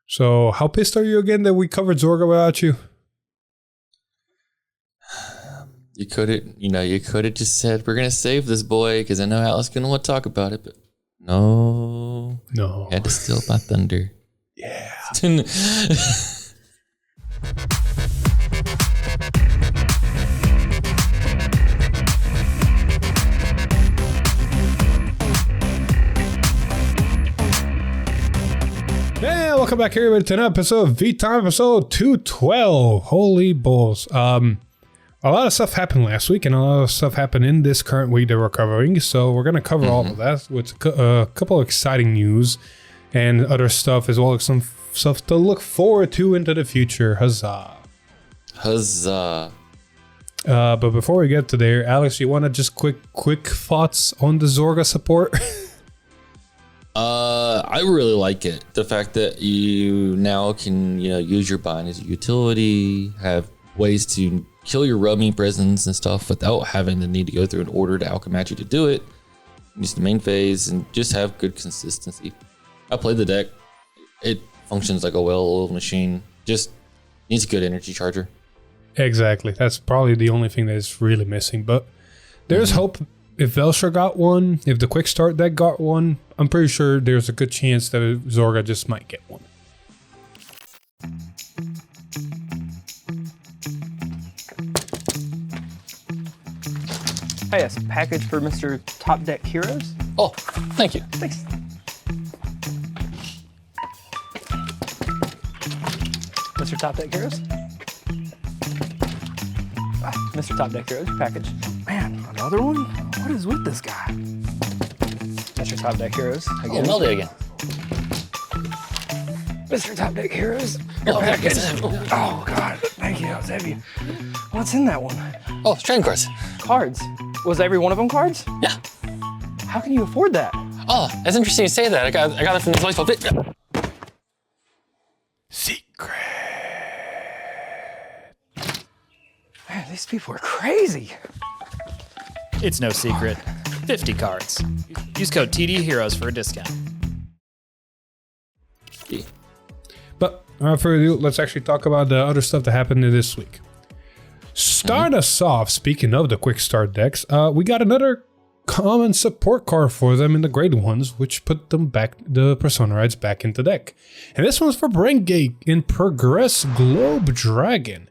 So, how pissed are you again that we covered Zorga without you? You could have just said, we're going to save this boy because I know Alice going to want to talk about it, but no. Had to steal my thunder. Yeah. Yeah, welcome back everybody to another episode of V-Time, episode 212. Holy balls. A lot of stuff happened last week and a lot of stuff happened in this current week that we're covering. So we're going to cover all of that with a couple of exciting news and other stuff, as well as some stuff to look forward to into the future. Huzzah. Huzzah. But before we get to there, Alex, you want to just quick thoughts on the Varga Support? I really like it. The fact that you now can, use your bind as a utility, have ways to kill your roaming presence and stuff without having the need to go through an order to Alchemagic to do it. Use the main phase and just have good consistency. I played the deck. It functions like a well-oiled machine. Just needs a good energy charger. Exactly. That's probably the only thing that's really missing. But there's hope. If Velshire got one, if the Quick Start deck got one, I'm pretty sure there's a good chance that Zorga just might get one. Hey, yes, package for Mr. Top Deck Heroes. Oh, thank you. Thanks. Mr. Top Deck Heroes. Mr. Top Deck Heroes, package. Man, another one? What is with this guy? Mr. Top Deck Heroes. Again. Oh, Meldy again. Mr. Top Deck Heroes. Oh, package. Oh, God. Thank you. That was heavy. What's in that one? Oh, trading cards. Cards. Was every one of them cards? Yeah. How can you afford that? Oh, that's interesting you say that. I got it from this baseball pit. Secret. Man, these people are crazy. It's no secret. 50 cards. Use code TD Heroes for a discount. Yeah. But without further ado, let's actually talk about the other stuff that happened this week. Stardust Soft, speaking of the quick start decks, we got another common support card for them in the grade ones, which put them back, the Persona Rides back into deck. And this one's for Braingate in Progress Globe Dragon.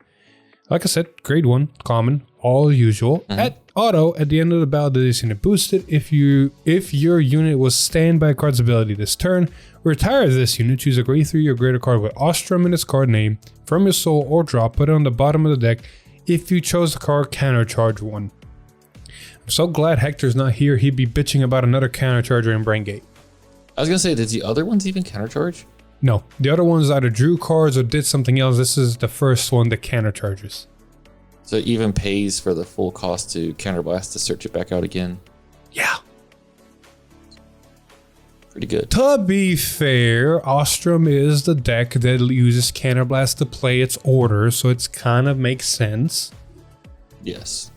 Like I said, grade 1, common, all usual. At auto, at the end of the battle, this unit boosted. If your unit was standby card's ability this turn, retire this unit, choose a grade 3 or greater card with Ostrom in its card name from your soul or drop, put it on the bottom of the deck. If you chose the card, countercharge 1. I'm so glad Hector's not here. He'd be bitching about another countercharger in Braingate. I was going to say, did the other ones even countercharge? No, the other ones either drew cards or did something else. This is the first one that countercharges. So it even pays for the full cost to counterblast to search it back out again. Yeah. Pretty good. To be fair, Ostrom is the deck that uses counterblast to play its order, so it's kind of makes sense. Yes.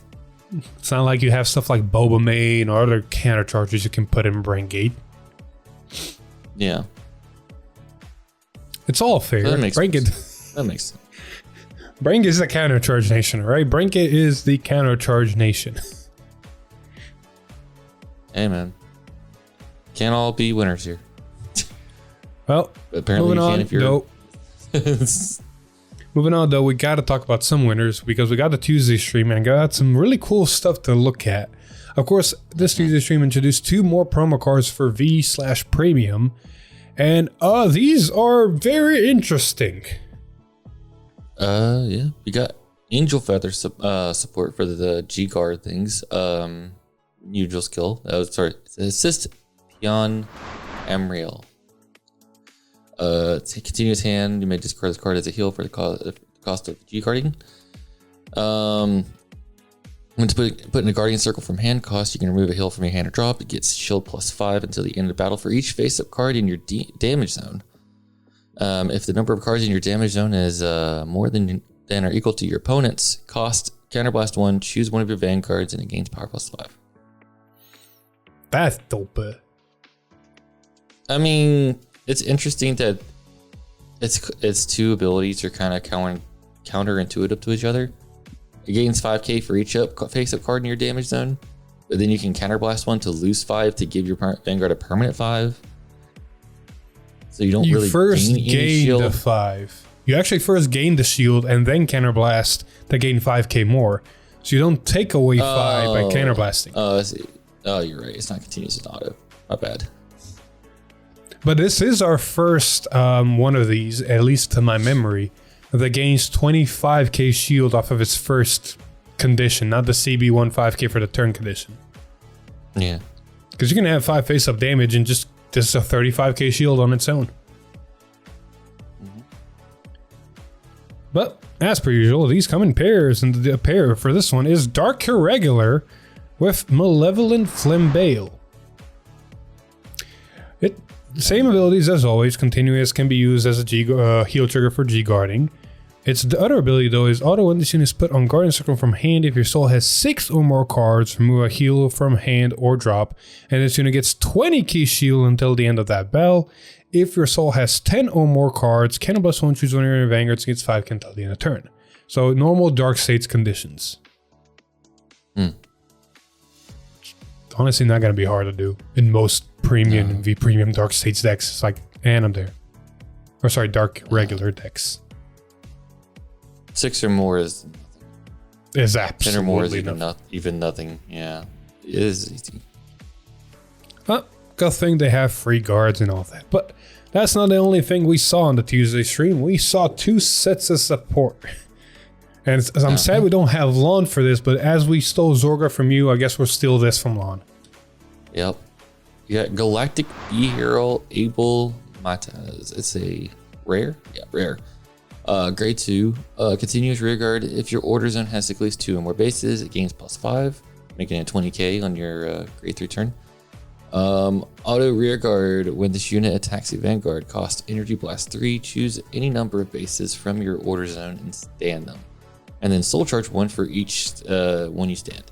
It's not like you have stuff like Boba Main or other countercharges you can put in Braingate. Yeah. It's all fair. That makes Braingate. sense. That makes sense. Braingate is the countercharge nation, right? Braingate is the countercharge nation. Hey, man. Can't all be winners here. Well, But apparently moving you on. can if you're... No. Moving on, though, we got to talk about some winners because we got the Tuesday stream and got some really cool stuff to look at. Of course, this Tuesday stream introduced 2 more promo cards for V/Premium, and these are very interesting. Yeah. We got Angel Feather support for the G-Guard things. Usual skill. Assist Pion Amriel. It's a continuous hand. You may discard this card as a heal for the cost of G-Guarding. When put in a Guardian Circle from hand cost, you can remove a heal from your hand or drop. It gets shield +5 until the end of the battle for each face-up card in your damage zone. If the number of cards in your damage zone is more than or equal to your opponent's cost, counterblast 1, choose one of your Vanguards, and it gains power +5. That's dope. I mean, it's interesting that its two abilities are kind of counterintuitive to each other. It gains 5k for each face-up card in your damage zone, but then you can counterblast one to lose 5 to give your Vanguard a permanent 5. So you don't really first gain any shield. the 5. You actually first gain the shield and then counterblast to gain 5k more. So you don't take away 5 by counterblasting. Oh, I see. Oh, you're right. It's not continuous, it's auto. Not bad. But this is our first one of these, at least to my memory, that gains 25k shield off of its first condition, not the CB1 5k for the turn condition. Yeah. Because you can have 5 face-up damage and just a 35k shield on its own. But as per usual, these come in pairs, and the pair for this one is Dark Irregular with Malevolent Flambeal. Same abilities as always. Continuous can be used as a heal trigger for G-guarding. The other ability though is auto when this unit is put on guardian circle from hand. If your soul has 6 or more cards, remove a heal from hand or drop, and this unit gets 20 key shield until the end of that battle. If your soul has 10 or more cards, cannibus won't choose one of your vanguards, gets 5 until the end of turn. So normal Darkseid's conditions. Honestly, not gonna be hard to do in most premium and V-premium Darkseid's decks. It's like, and I'm there. Or sorry, Dark regular decks. 6 or more is Absolutely 10 or more is enough. even nothing. Yeah, it is easy. Good thing they have free guards and all that. But that's not the only thing we saw on the Tuesday stream. We saw 2 sets of support. And I'm sad we don't have Lon for this, but as we stole Zorga from you, I guess we'll steal this from Lon. Yep. You got Galactic Beero Able Mataz. It's a rare? Yeah, rare. Grade 2. Continuous rear guard. If your order zone has at least 2 or more bases, it gains +5, making it 20k on your grade 3 turn. Auto rear guard. When this unit attacks a Vanguard, cost Energy Blast 3. Choose any number of bases from your order zone and stand them. And then soul charge 1 for each one you stand.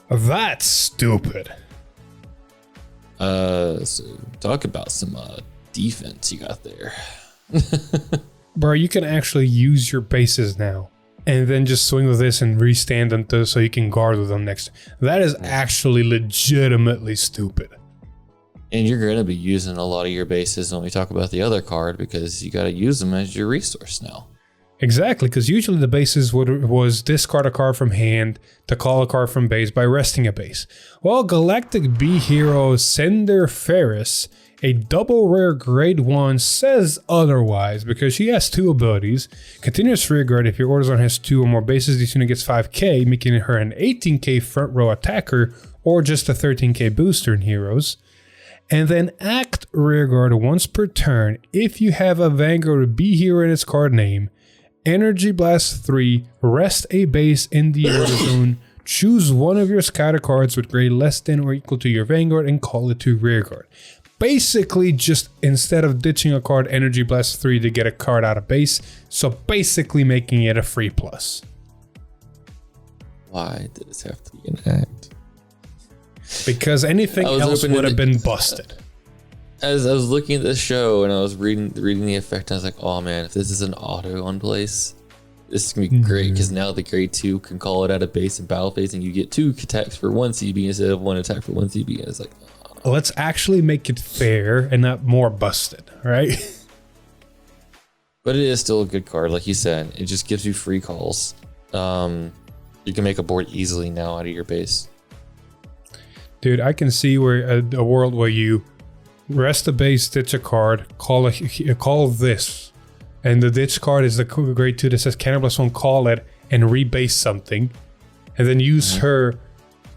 That's stupid. So talk about some defense you got there. Bro, you can actually use your bases now. And then just swing with this and restand them so you can guard with them next. That is actually legitimately stupid. And you're going to be using a lot of your bases when we talk about the other card because you got to use them as your resource now. Exactly, because usually the bases was discard a card from hand to call a card from base by resting a base. Well, Galactic Beero Sender Ferris, a double rare grade 1, says otherwise because she has 2 abilities. Continuous rear guard. If your order zone has 2 or more bases, this unit gets 5k, making her an 18k front row attacker or just a 13k booster in heroes. And then act rear guard once per turn. If you have a Vanguard B hero in its card name, Energy Blast 3, rest a base in the order zone, choose one of your scatter cards with grade less than or equal to your Vanguard and call it to rear guard. Basically, just instead of ditching a card, Energy Blast 3 to get a card out of base, so basically making it a free plus. Why did this have to be an act? Because anything else would have been busted. As I was looking at this show and I was reading the effect, I was like, oh man, if this is an auto on place, this is going to be great because now the grade 2 can call it out of base and battle phase and you get 2 attacks for 1 CB instead of 1 attack for 1 CB. And it's like, let's actually make it fair and not more busted, right? But it is still a good card. Like you said, it just gives you free calls. You can make a board easily now out of your base. Dude, I can see where a world where you rest the base, ditch a card, call this, and the ditch card is the grade 2 that says Cannibus won't call it and rebase something, and then use her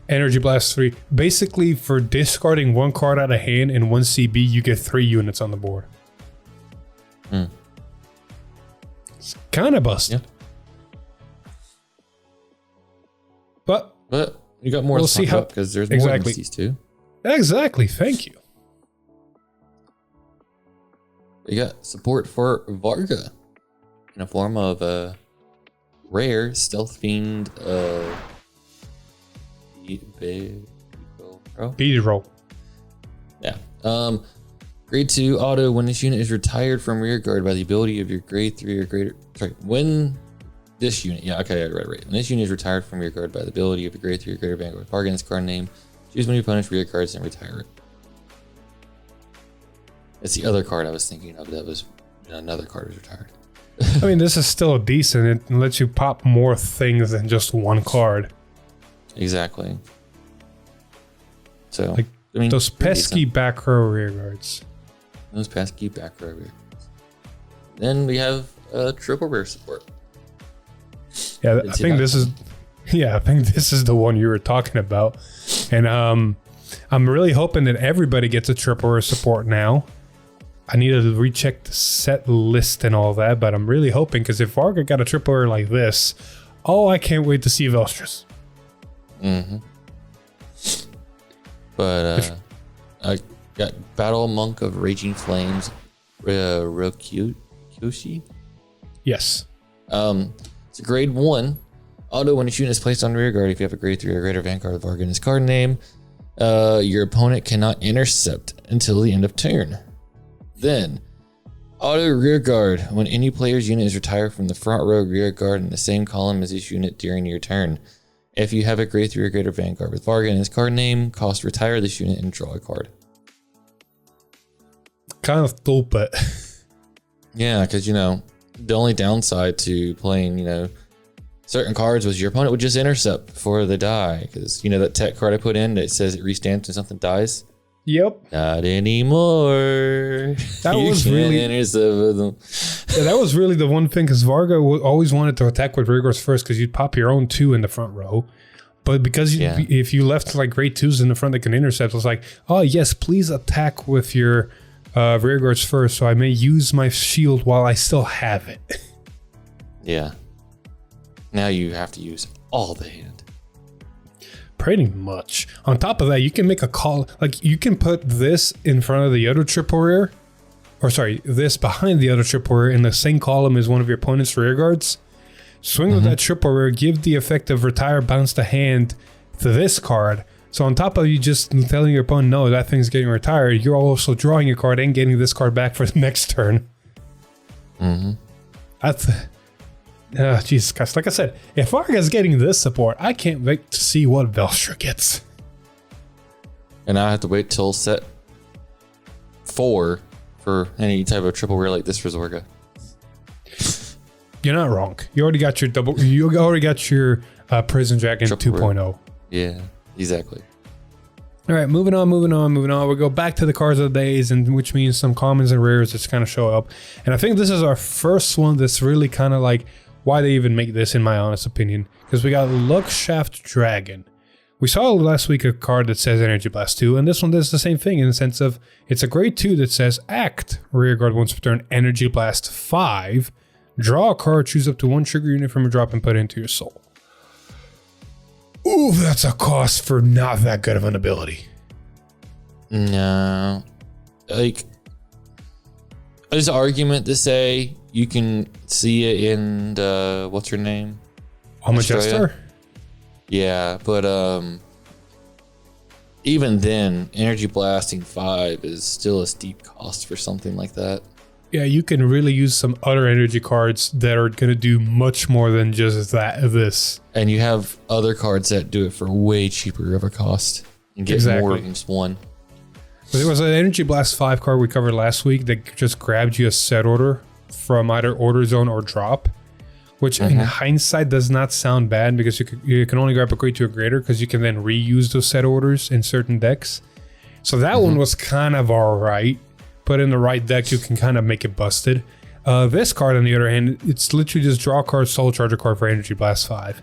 Energy Blast 3. Basically, for discarding 1 card out of hand and 1 CB, you get 3 units on the board. It's kind of busted. Yeah. But you got more to talk about because there's more than these 2. Exactly, thank you. We got support for Varga in a form of a rare Stealth Fiend Beero. Yeah. Grade 2 auto, when this unit is retired from rear guard by the ability of your grade 3 or greater. Sorry, when this unit. Yeah, okay, right. When this unit is retired from rear guard by the ability of your grade 3 or greater Vanguard Varga in its card name, choose one of your opponent's rear guards and retire it. It's the other card I was thinking of that was another card was retired. I mean, this is still decent. It lets you pop more things than just one card. Exactly. So, Like I mean, those pesky decent. back row rear guards. Those pesky back row rear guards. Then we have triple rear support. Yeah, I think this is. Yeah, I think this is the one you were talking about, and I'm really hoping that everybody gets a triple rear support now. I need to recheck the set list and all that, but I'm really hoping because if Varga got a triple rear like this, oh, I can't wait to see Velstress. Mm-hmm. But I got Battle Monk of Raging Flames, Rokushi. Yes. It's a grade 1 auto when a unit is placed on rear guard. If you have a grade 3 or greater Vanguard Varga in his card name, your opponent cannot intercept until the end of turn. Then, auto rear guard when any player's unit is retired from the front row rear guard in the same column as this unit during your turn. If you have a grade 3 or greater Vanguard with Varga in his card name, cost retire this unit and draw a card. Kind of stupid. Yeah, because, the only downside to playing, certain cards was your opponent would just intercept before they die. Because, that tech card I put in that says it restamps when something dies. Yep. Not anymore. That was really intercept with them. Yeah, that was really the one thing because Varga always wanted to attack with rear guards first because you'd pop your own 2 in the front row. But because if you left like grade 2s in the front that can intercept, it was like, oh yes, please attack with your rear guards first so I may use my shield while I still have it. Yeah. Now you have to use all the hand. Pretty much. On top of that, you can make a call. Like you can put this in front of the other triple rear. Or sorry, this behind the other triple rear in the same column as one of your opponent's rear guards. Swing with that triple rear, give the effect of retire, bounce the hand to this card. So on top of you just telling your opponent, no, that thing's getting retired, you're also drawing a card and getting this card back for the next turn. That's... Jesus Christ. Like I said, if Varga's getting this support, I can't wait to see what Velstress gets. And I have to wait till set 4 for any type of triple rear like this for Zorga. You're not wrong. You already got your Prison Dragon 2.0. Yeah, exactly. All right, moving on. We'll go back to the cards of the days, and which means some commons and rares that kind of show up. And I think this is our first one that's really kind of like why they even make this, in my honest opinion. Because we got Luckshaft Dragon. We saw last week a card that says Energy Blast 2, and this one does the same thing in the sense of it's a grade 2 that says Act. Rearguard once per turn, Energy Blast 5. Draw a card, choose up to one trigger unit from a drop and put it into your soul. Ooh, that's a cost for not that good of an ability. No. Like, there's an argument to say you can see it in the, what's her name? Almajester? Yeah, but even then, Energy Blasting 5 is still a steep cost for something like that. Yeah, you can really use some other energy cards that are going to do much more than just this. And you have other cards that do it for way cheaper of a cost and get more than just one. There was an Energy Blast 5 card we covered last week that just grabbed you a set order from either Order Zone or Drop, which in hindsight does not sound bad because you can only grab a grade 2 or greater because you can then reuse those set orders in certain decks. So that one was kind of alright. Put in the right deck, you can kind of make it busted. This card, on the other hand, it's literally just draw a card, soul charge a card for Energy Blast 5.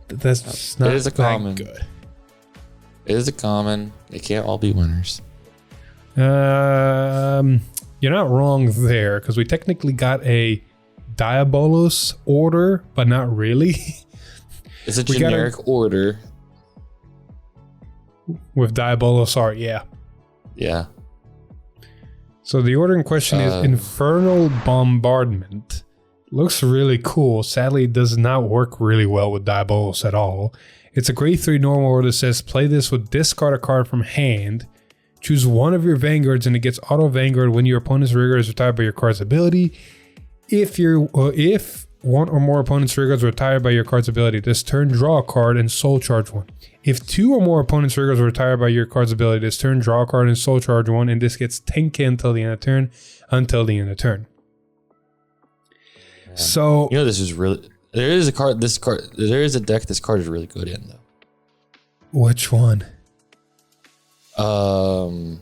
That's not that good. It is a common. They can't all be winners. You're not wrong there, because we technically got a Diabolos order, but not really. It's a generic order. With Diabolos art, yeah. Yeah. So the order in question is Infernal Bombardment. Looks really cool. Sadly, it does not work really well with Diabolos at all. It's a grade 3 normal order that says play this with discard a card from hand. Choose one of your Vanguards and it gets auto Vanguard when your opponent's rearguard is retired by your card's ability. If one or more opponent's rearguards are retired by your card's ability this turn, draw a card and soul charge one. If 2 or more opponent's rearguards are retired by your card's ability this turn, draw a card and soul charge one, and this gets 10k until the end of turn. Yeah. So you know, this is really there is a card. There is a deck this card is really good in though. Which one? Faeril.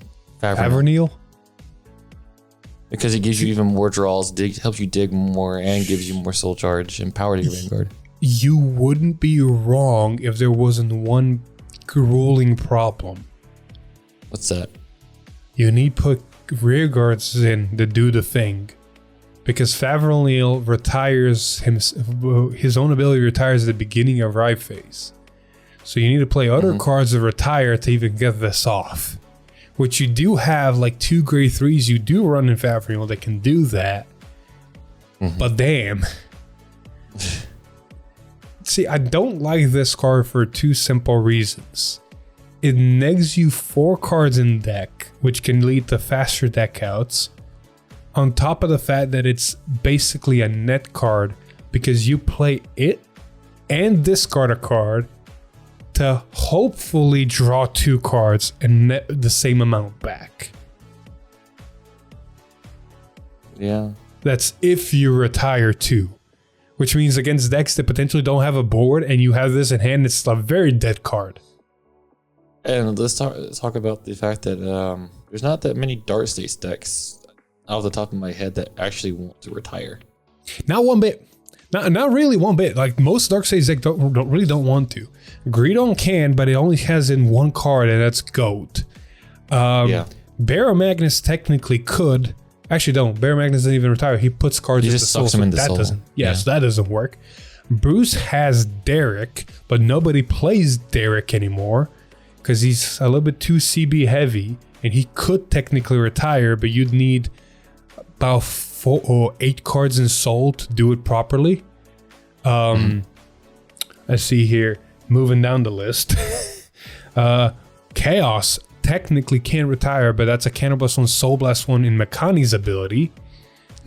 Because it gives you even more draws, helps you dig more, and gives you more soul charge and power to your Vanguard. You wouldn't be wrong if there wasn't one grueling problem. What's that? You need to put rearguards in to do the thing. Because Faeril retires his own ability retires at the beginning of ride phase. So you need to play other cards that retire to even get this off. Which you do have, like 2 grade 3s you do run in Faeril that can do that. But damn. See, I don't like this card for 2 simple reasons. It negs you 4 cards in deck, which can lead to faster deck outs. On top of the fact that it's basically a net card because you play it and discard a card to hopefully draw 2 cards and net the same amount back. Yeah. That's if you retire 2. Which means against decks that potentially don't have a board and you have this in hand, it's a very dead card. And let's talk about the fact that there's not that many Darkseid decks off the top of my head that actually want to retire. Not one bit. Not really one bit. Like most Darkseid decks don't want to. Greedon can, but it only has in 1 card, and that's Goat. Barrow Magnus technically could. Actually, don't. Barrow Magnus doesn't even retire. He puts cards into soul. Sucks him into soul. That doesn't work. Bruce has Derek, but nobody plays Derek anymore because he's a little bit too CB heavy, and he could technically retire, but you'd need about 4 or 8 cards in soul to do it properly. I see here, moving down the list. Chaos technically can't retire, but that's a Counterblast 1, Soul Blast 1 in Makani's ability.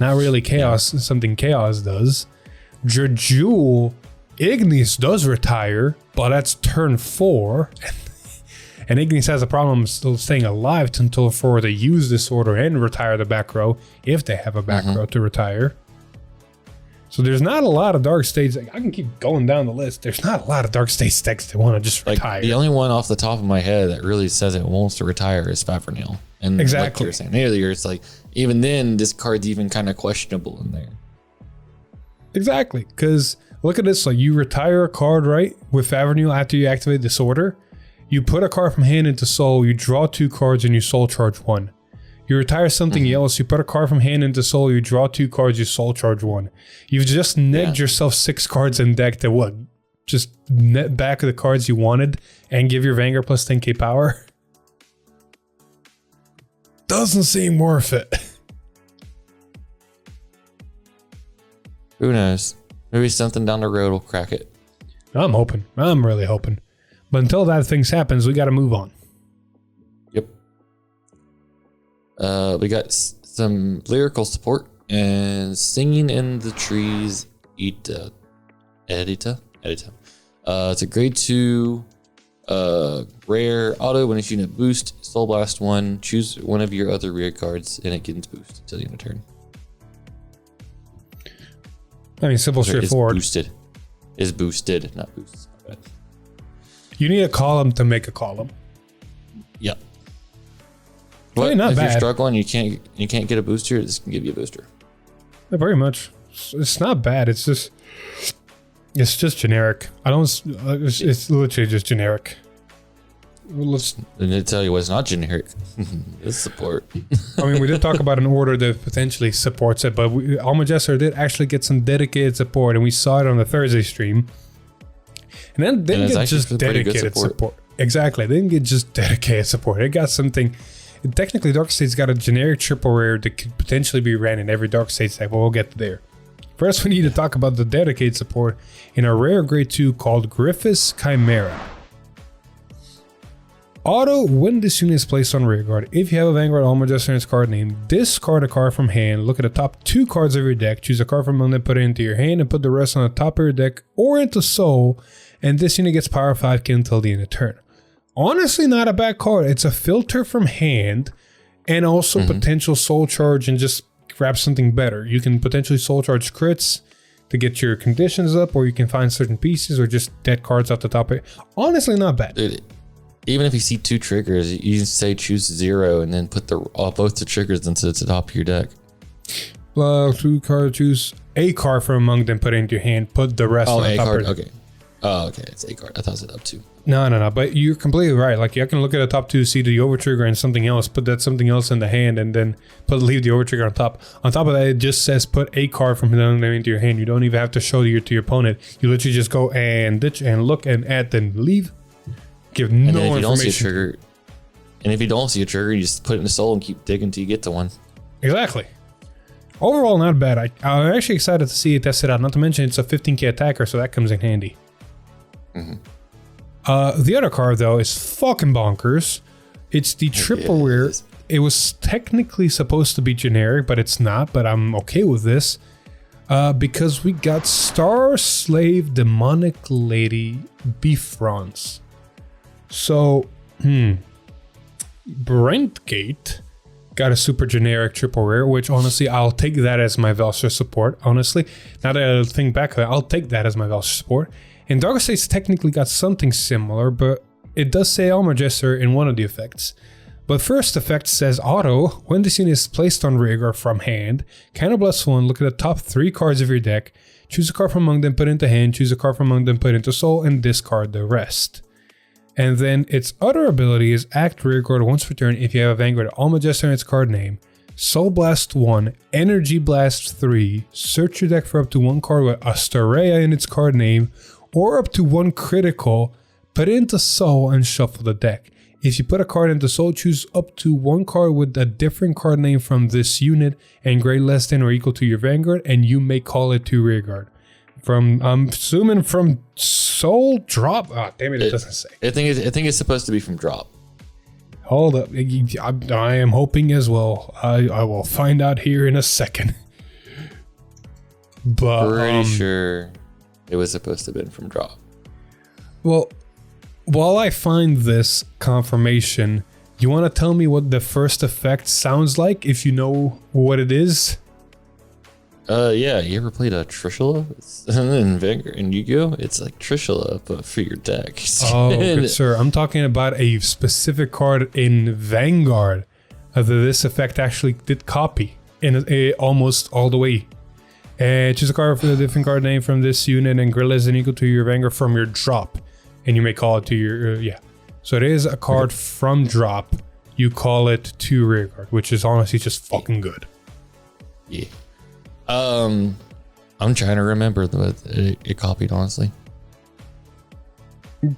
Not really Chaos, something Chaos does. Jejul Ignis does retire, but that's turn 4. And Ignis has a problem still staying alive until for they use this order and retire the back row if they have a back row to retire. So there's not a lot of Darkseid. I can keep going down the list. There's not a lot of Darkseid decks that want to just retire. The only one off the top of my head that really says it wants to retire is Faeril. And exactly. Like you were saying earlier, it's like even then this card's even kind of questionable in there. Exactly, because look at this. Like you retire a card right with Faeril after you activate this order. You put a card from hand into soul, you draw 2 cards, and you soul charge 1. You retire something else, you put a card from hand into soul, you draw 2 cards, you soul charge 1. You've just negged yourself 6 cards in deck to what? Just net back the cards you wanted and give your Vanguard plus 10k power? Doesn't seem worth it. Who knows? Maybe something down the road will crack it. I'm hoping. I'm really hoping. But until that thing happens, we got to move on. Yep. We got some lyrical support and Singing in the Trees Edita. It's a grade 2 rare auto. When its unit boost, Soul Blast 1, choose one of your other rear cards and it gets boosted until the end of turn. I mean, simple, straightforward. Is boosted, not boosts. You need a column to make a column. Yep. But not if bad. You're struggling, you can't get a booster, this can give you a booster. Yeah, very much. It's not bad. It's just generic. It's literally just generic. And to tell you what's not generic, it's support. I mean, we did talk about an order that potentially supports it, but Almagesser did actually get some dedicated support, and we saw it on the Thursday stream. And then they didn't get just dedicated support. Exactly. They didn't get just dedicated support. It got something. Technically, Darkseid's got a generic triple rare that could potentially be ran in every Darkseid deck, but we'll get there. First, we need to talk about the dedicated support in a rare grade 2 called Griffith's Chimera. Auto, when this unit is placed on rearguard, if you have a Vanguard Armor Jester in its card name, discard a card from hand, look at the top 2 cards of your deck, choose a card from among them, put it into your hand, and put the rest on the top of your deck or into soul, and this unit gets power 5k until the end of turn. Honestly, not a bad card. It's a filter from hand, and also potential soul charge and just grab something better. You can potentially soul charge crits to get your conditions up, or you can find certain pieces or just dead cards off the top of it. Honestly, not bad. Dude, even if you see 2 triggers, you say choose 0 and then put both the triggers into the top of your deck. 2 cards, choose a card from among them, put it into your hand, put the rest on a top card. of it. Okay. Oh, okay. It's a card. I thought it was up 2. No. But you're completely right. Like, you can look at the top 2, see the over trigger and something else, put that something else in the hand, and then leave the over trigger on top. On top of that, it just says put a card from them into your hand. You don't even have to show to your opponent. You literally just go and ditch and look and add, then leave. Give no information. And if you don't see a trigger, you just put it in the soul and keep digging until you get to one. Exactly. Overall, not bad. I'm actually excited to see it tested out. Not to mention, it's a 15k attacker, so that comes in handy. The other card, though, is fucking bonkers. It's the triple rare. It was technically supposed to be generic, but it's not. But I'm okay with this because we got Star Slave Demonic Lady Bifrons. So, Brentgate got a super generic triple rare, which honestly, I'll take that as my Velsa support. Honestly, now that I think back, I'll take that as my Velsa support. And Darkseid's technically got something similar, but it does say Armor Jester in one of the effects. But first effect says auto, when this unit is placed on rearguard from hand, counterblast 1, look at the top 3 cards of your deck, choose a card from among them, put into hand, choose a card from among them, put into soul, and discard the rest. And then its other ability is act rearguard once per turn if you have a Vanguard Armor Jester in its card name, Soul Blast 1, Energy Blast 3, search your deck for up to 1 card with Astarea in its card name, or up to 1 critical, put it into soul and shuffle the deck. If you put a card into soul, choose up to 1 card with a different card name from this unit and grade less than or equal to your Vanguard, and you may call it to rearguard. I'm assuming from soul drop. Ah, damn it doesn't say. I think it's supposed to be from drop. Hold up, I am hoping as well. I will find out here in a second. But pretty sure it was supposed to have been from drop. Well, while I find this confirmation, you want to tell me what the first effect sounds like if you know what it is? Yeah, you ever played a Trishula in Vanguard and Yu-Gi-Oh? It's like Trishula, but for your deck. Oh, good sir. I'm talking about a specific card in Vanguard that this effect actually did copy in almost all the way. Choose a card for a different card name from this unit and grade less than equal to your Vanguard from your drop. And you may call it to your, yeah. So it is a card from drop. You call it to rearguard, which is honestly just fucking good. Yeah. I'm trying to remember what it copied, honestly.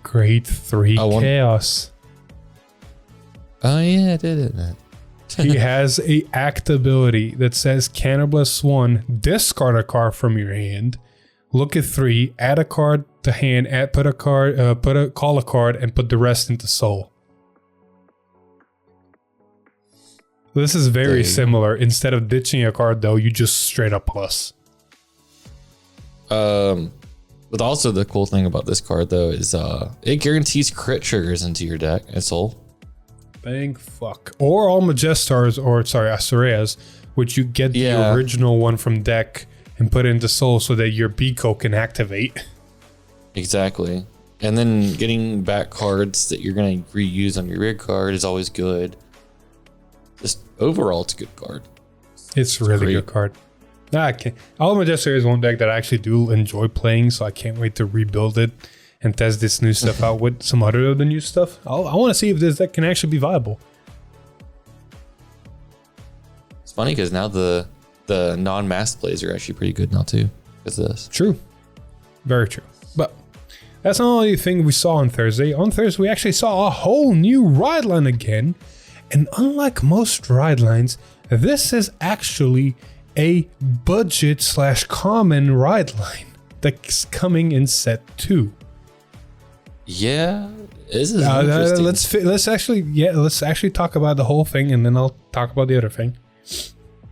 Grade 3 Chaos. Oh yeah, I did it. He has a act ability that says Cannibals 1, discard a card from your hand, look at 3, add a card to hand, call a card, and put the rest into soul. This is very similar. Instead of ditching a card, though, you just straight up plus. But also the cool thing about this card, though, is it guarantees crit triggers into your deck and soul. Thank fuck. Or all Majestars, or sorry, Astareas, which you get the original one from deck and put into soul so that your Biko can activate. Exactly. And then getting back cards that you're going to reuse on your rear card is always good. Just overall, it's a good card. It's really good card. All Majester is one deck that I actually do enjoy playing, so I can't wait to rebuild it and test this new stuff out with some other of the new stuff. I want to see if this deck can actually be viable. It's funny because now the non-mass plays are actually pretty good now too. Because of this. True. Very true. But that's not the only thing we saw on Thursday. On Thursday, we actually saw a whole new ride line again. And unlike most ride lines, this is actually a budget/common ride line that's coming in set 2. Yeah, This is interesting. let's actually talk about the whole thing, and then I'll talk about the other thing.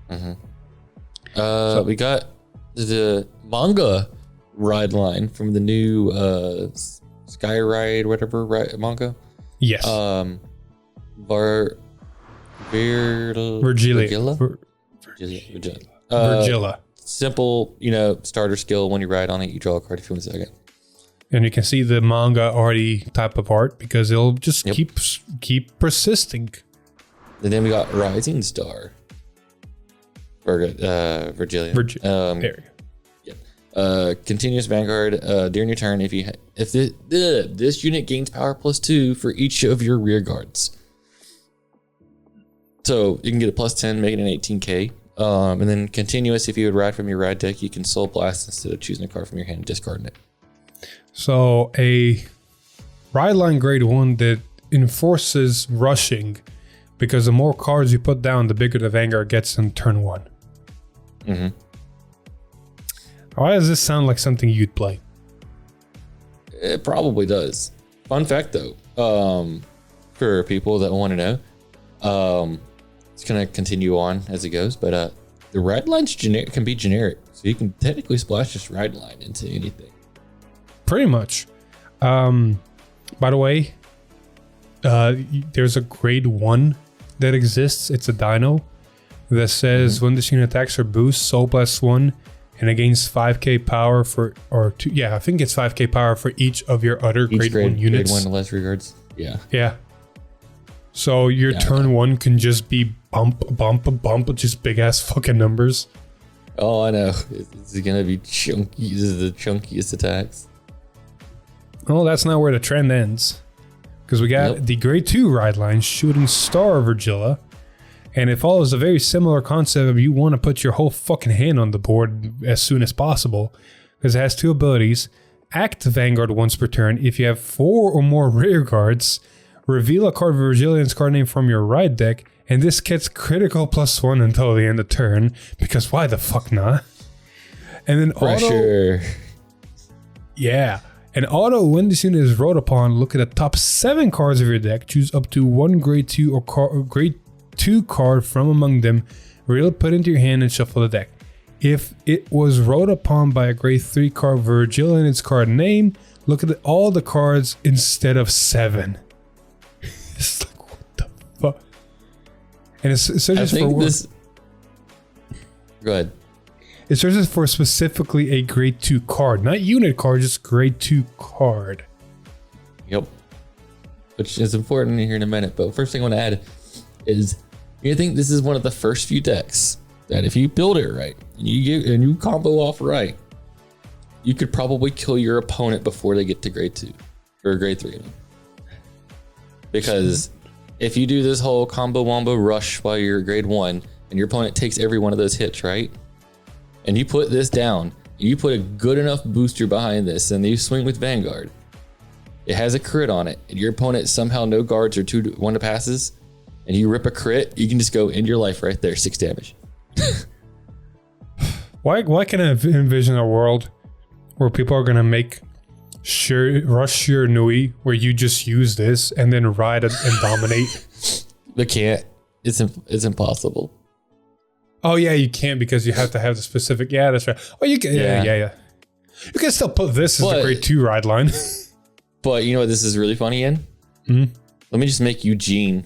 We got the manga ride line from the new Sky Ride, whatever manga. Yes. Virgilla. Simple, starter skill. When you ride on it, you draw a card if you want a second. And you can see the manga already type of art because it'll just keep persisting. And then we got Rising Star. Virgilia. Continuous Vanguard. During your turn, if this unit gains power +2 for each of your rear guards. So you can get a +10, making an 18k. And then continuous, if you would ride from your ride deck, you can Soul Blast instead of choosing a card from your hand and discarding it. So a ride line grade 1 that enforces rushing, because the more cards you put down, the bigger the Vanguard gets in turn 1. Why does this sound like something you'd play? It probably does. Fun fact though, for people that want to know, it's going to continue on as it goes, but the ride lines can be generic, so you can technically splash just ride line into anything. Pretty much. By the way, there's a grade 1 that exists. It's a dino that says when this unit attacks or boosts, Soul Blast 1, and it gains 5k power I think it's 5k power for each of your other grade 1 units. Grade 1 less regards. Yeah. So your turn 1 can just be bump, just big ass fucking numbers. Oh, I know. It's gonna be chunky. This is the chunkiest attacks. Well, that's not where the trend ends, because we got the grade 2 ride line, Shooting Star Virgilla, and it follows a very similar concept of you want to put your whole fucking hand on the board as soon as possible, because it has 2 abilities. Act Vanguard once per turn. If you have 4 or more rear guards, reveal a card of Virgilian's card name from your ride deck, and this gets critical +1 until the end of turn, because why the fuck not? And then pressure. And auto, when this unit is rolled upon, look at the top 7 cards of your deck, choose up to 1 grade 2 or grade 2 card from among them, reveal it, put into your hand, and shuffle the deck. If it was rolled upon by a grade 3 card Virgil and its card name, look at all the cards instead of 7. It's like, what the fuck? And it searches for this. Go ahead. It searches for specifically a grade 2 card, not unit card, just grade 2 card. Yep. Which is important here in a minute. But first thing I want to add is, you think this is one of the first few decks that if you build it right and you combo off right, you could probably kill your opponent before they get to grade 2 or grade 3. Because if you do this whole combo wombo rush while you're grade 1 and your opponent takes every one of those hits, right? And you put this down, and you put a good enough booster behind this, and you swing with Vanguard. It has a crit on it, and your opponent somehow no guards or 1 to passes, and you rip a crit, you can just go end your life right there, 6 damage. Why can I envision a world where people are gonna make Rush Your Nui, where you just use this and then ride it and dominate? They can't. It's impossible. Oh yeah, you can't, because you have to have the specific. Yeah, that's right. Oh, you can. Yeah. You can still put this as the grade 2 ride line. But you know what this is really funny in? Let me just make Eugene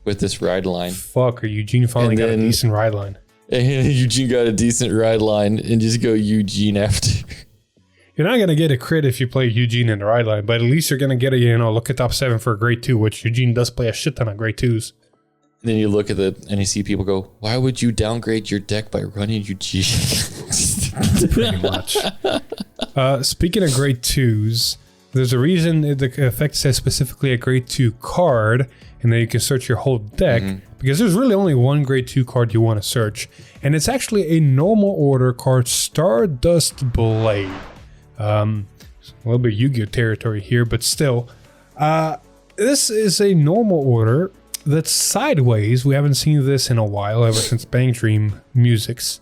with this ride line. Fuck, or Eugene finally got a decent ride line. And Eugene got a decent ride line, and just go Eugene after. You're not gonna get a crit if you play Eugene in the ride line, but at least you're gonna get a look at top 7 for a grade 2, which Eugene does play a shit ton of grade 2s. And then you look at and you see people go, why would you downgrade your deck by running Eugene? Pretty much. Speaking of grade 2s, there's a reason the effect says specifically a grade 2 card, and then you can search your whole deck, because there's really only 1 grade 2 card you want to search, and it's actually a normal order card, Stardust Blade. A little bit Yu-Gi-Oh territory here, but still. This is a normal order that's sideways. We haven't seen this in a while, ever since Bang Dream Musics.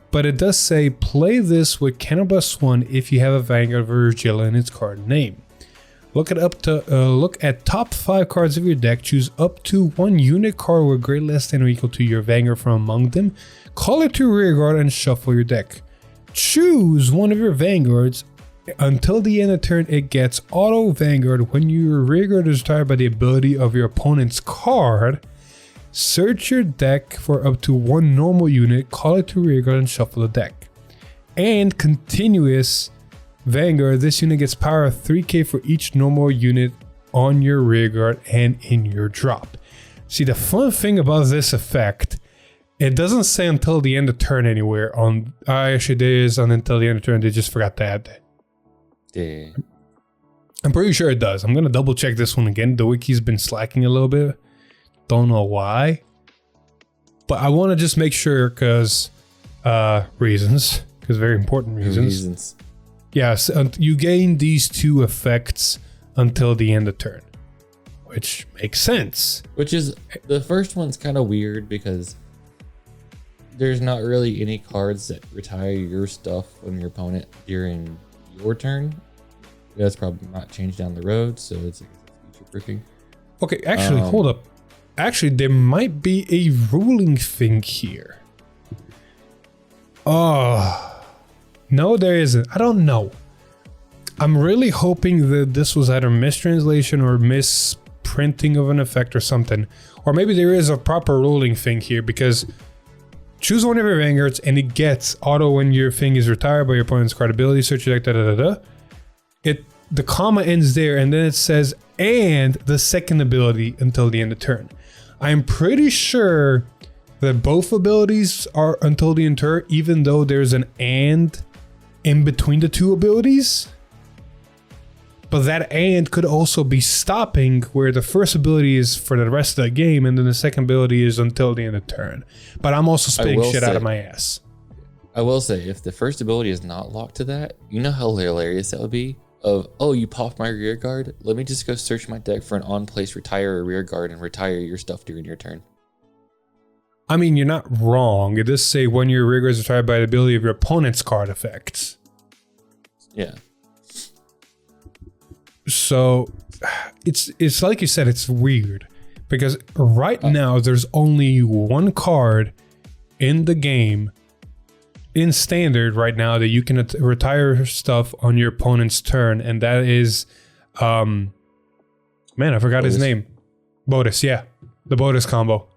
But it does say, play this with Cannabis 1 if you have a Vanguard Virgilla in its card name. Look at top 5 cards of your deck. Choose up to 1 unit card with grade less than or equal to your Vanguard from among them. Call it to rearguard and shuffle your deck. Choose one of your Vanguards. Until the end of turn, it gets auto Vanguard. When your rearguard is retired by the ability of your opponent's card, search your deck for up to 1 normal unit. Call it to rearguard and shuffle the deck. And continuous Vanguard, this unit gets power of 3k for each normal unit on your rearguard and in your drop. See, the fun thing about this effect, it doesn't say until the end of turn anywhere. Actually, there is on until the end of turn. They just forgot to add that. Yeah. I'm pretty sure it does. I'm gonna double check this one again. The wiki's been slacking a little bit. Don't know why, but I want to just make sure because reasons, because very important reasons. Yes, you gain these 2 effects until the end of turn, which makes sense. Which is, the first one's kind of weird because there's not really any cards that retire your stuff on your opponent during your turn. That's probably not changed down the road, so it's future proofing. Okay, actually, hold up. Actually, there might be a ruling thing here. Oh. No, there isn't. I don't know. I'm really hoping that this was either mistranslation or misprinting of an effect or something. Or maybe there is a proper ruling thing here, because choose one of your Vanguards and it gets auto when your thing is retired by your opponent's card ability. Search your deck, the comma ends there, and then it says, and the second ability until the end of turn. I'm pretty sure that both abilities are until the end of turn, even though there's an and in between the 2 abilities. But that and could also be stopping, where the first ability is for the rest of the game and then the second ability is until the end of turn. But I'm also spitting shit out of my ass. I will say, if the first ability is not locked to that, you know how hilarious that would be? Oh, you popped my rear guard? Let me just go search my deck for an on-place retire a rear guard and retire your stuff during your turn. I mean, you're not wrong. It does say when your rearguard is retired by the ability of your opponent's card effects. Yeah. So it's like you said, it's weird because right now there's only 1 card in the game in standard right now that you can retire stuff on your opponent's turn, and that is man, I forgot his name. Bodus, yeah. The Bodus combo.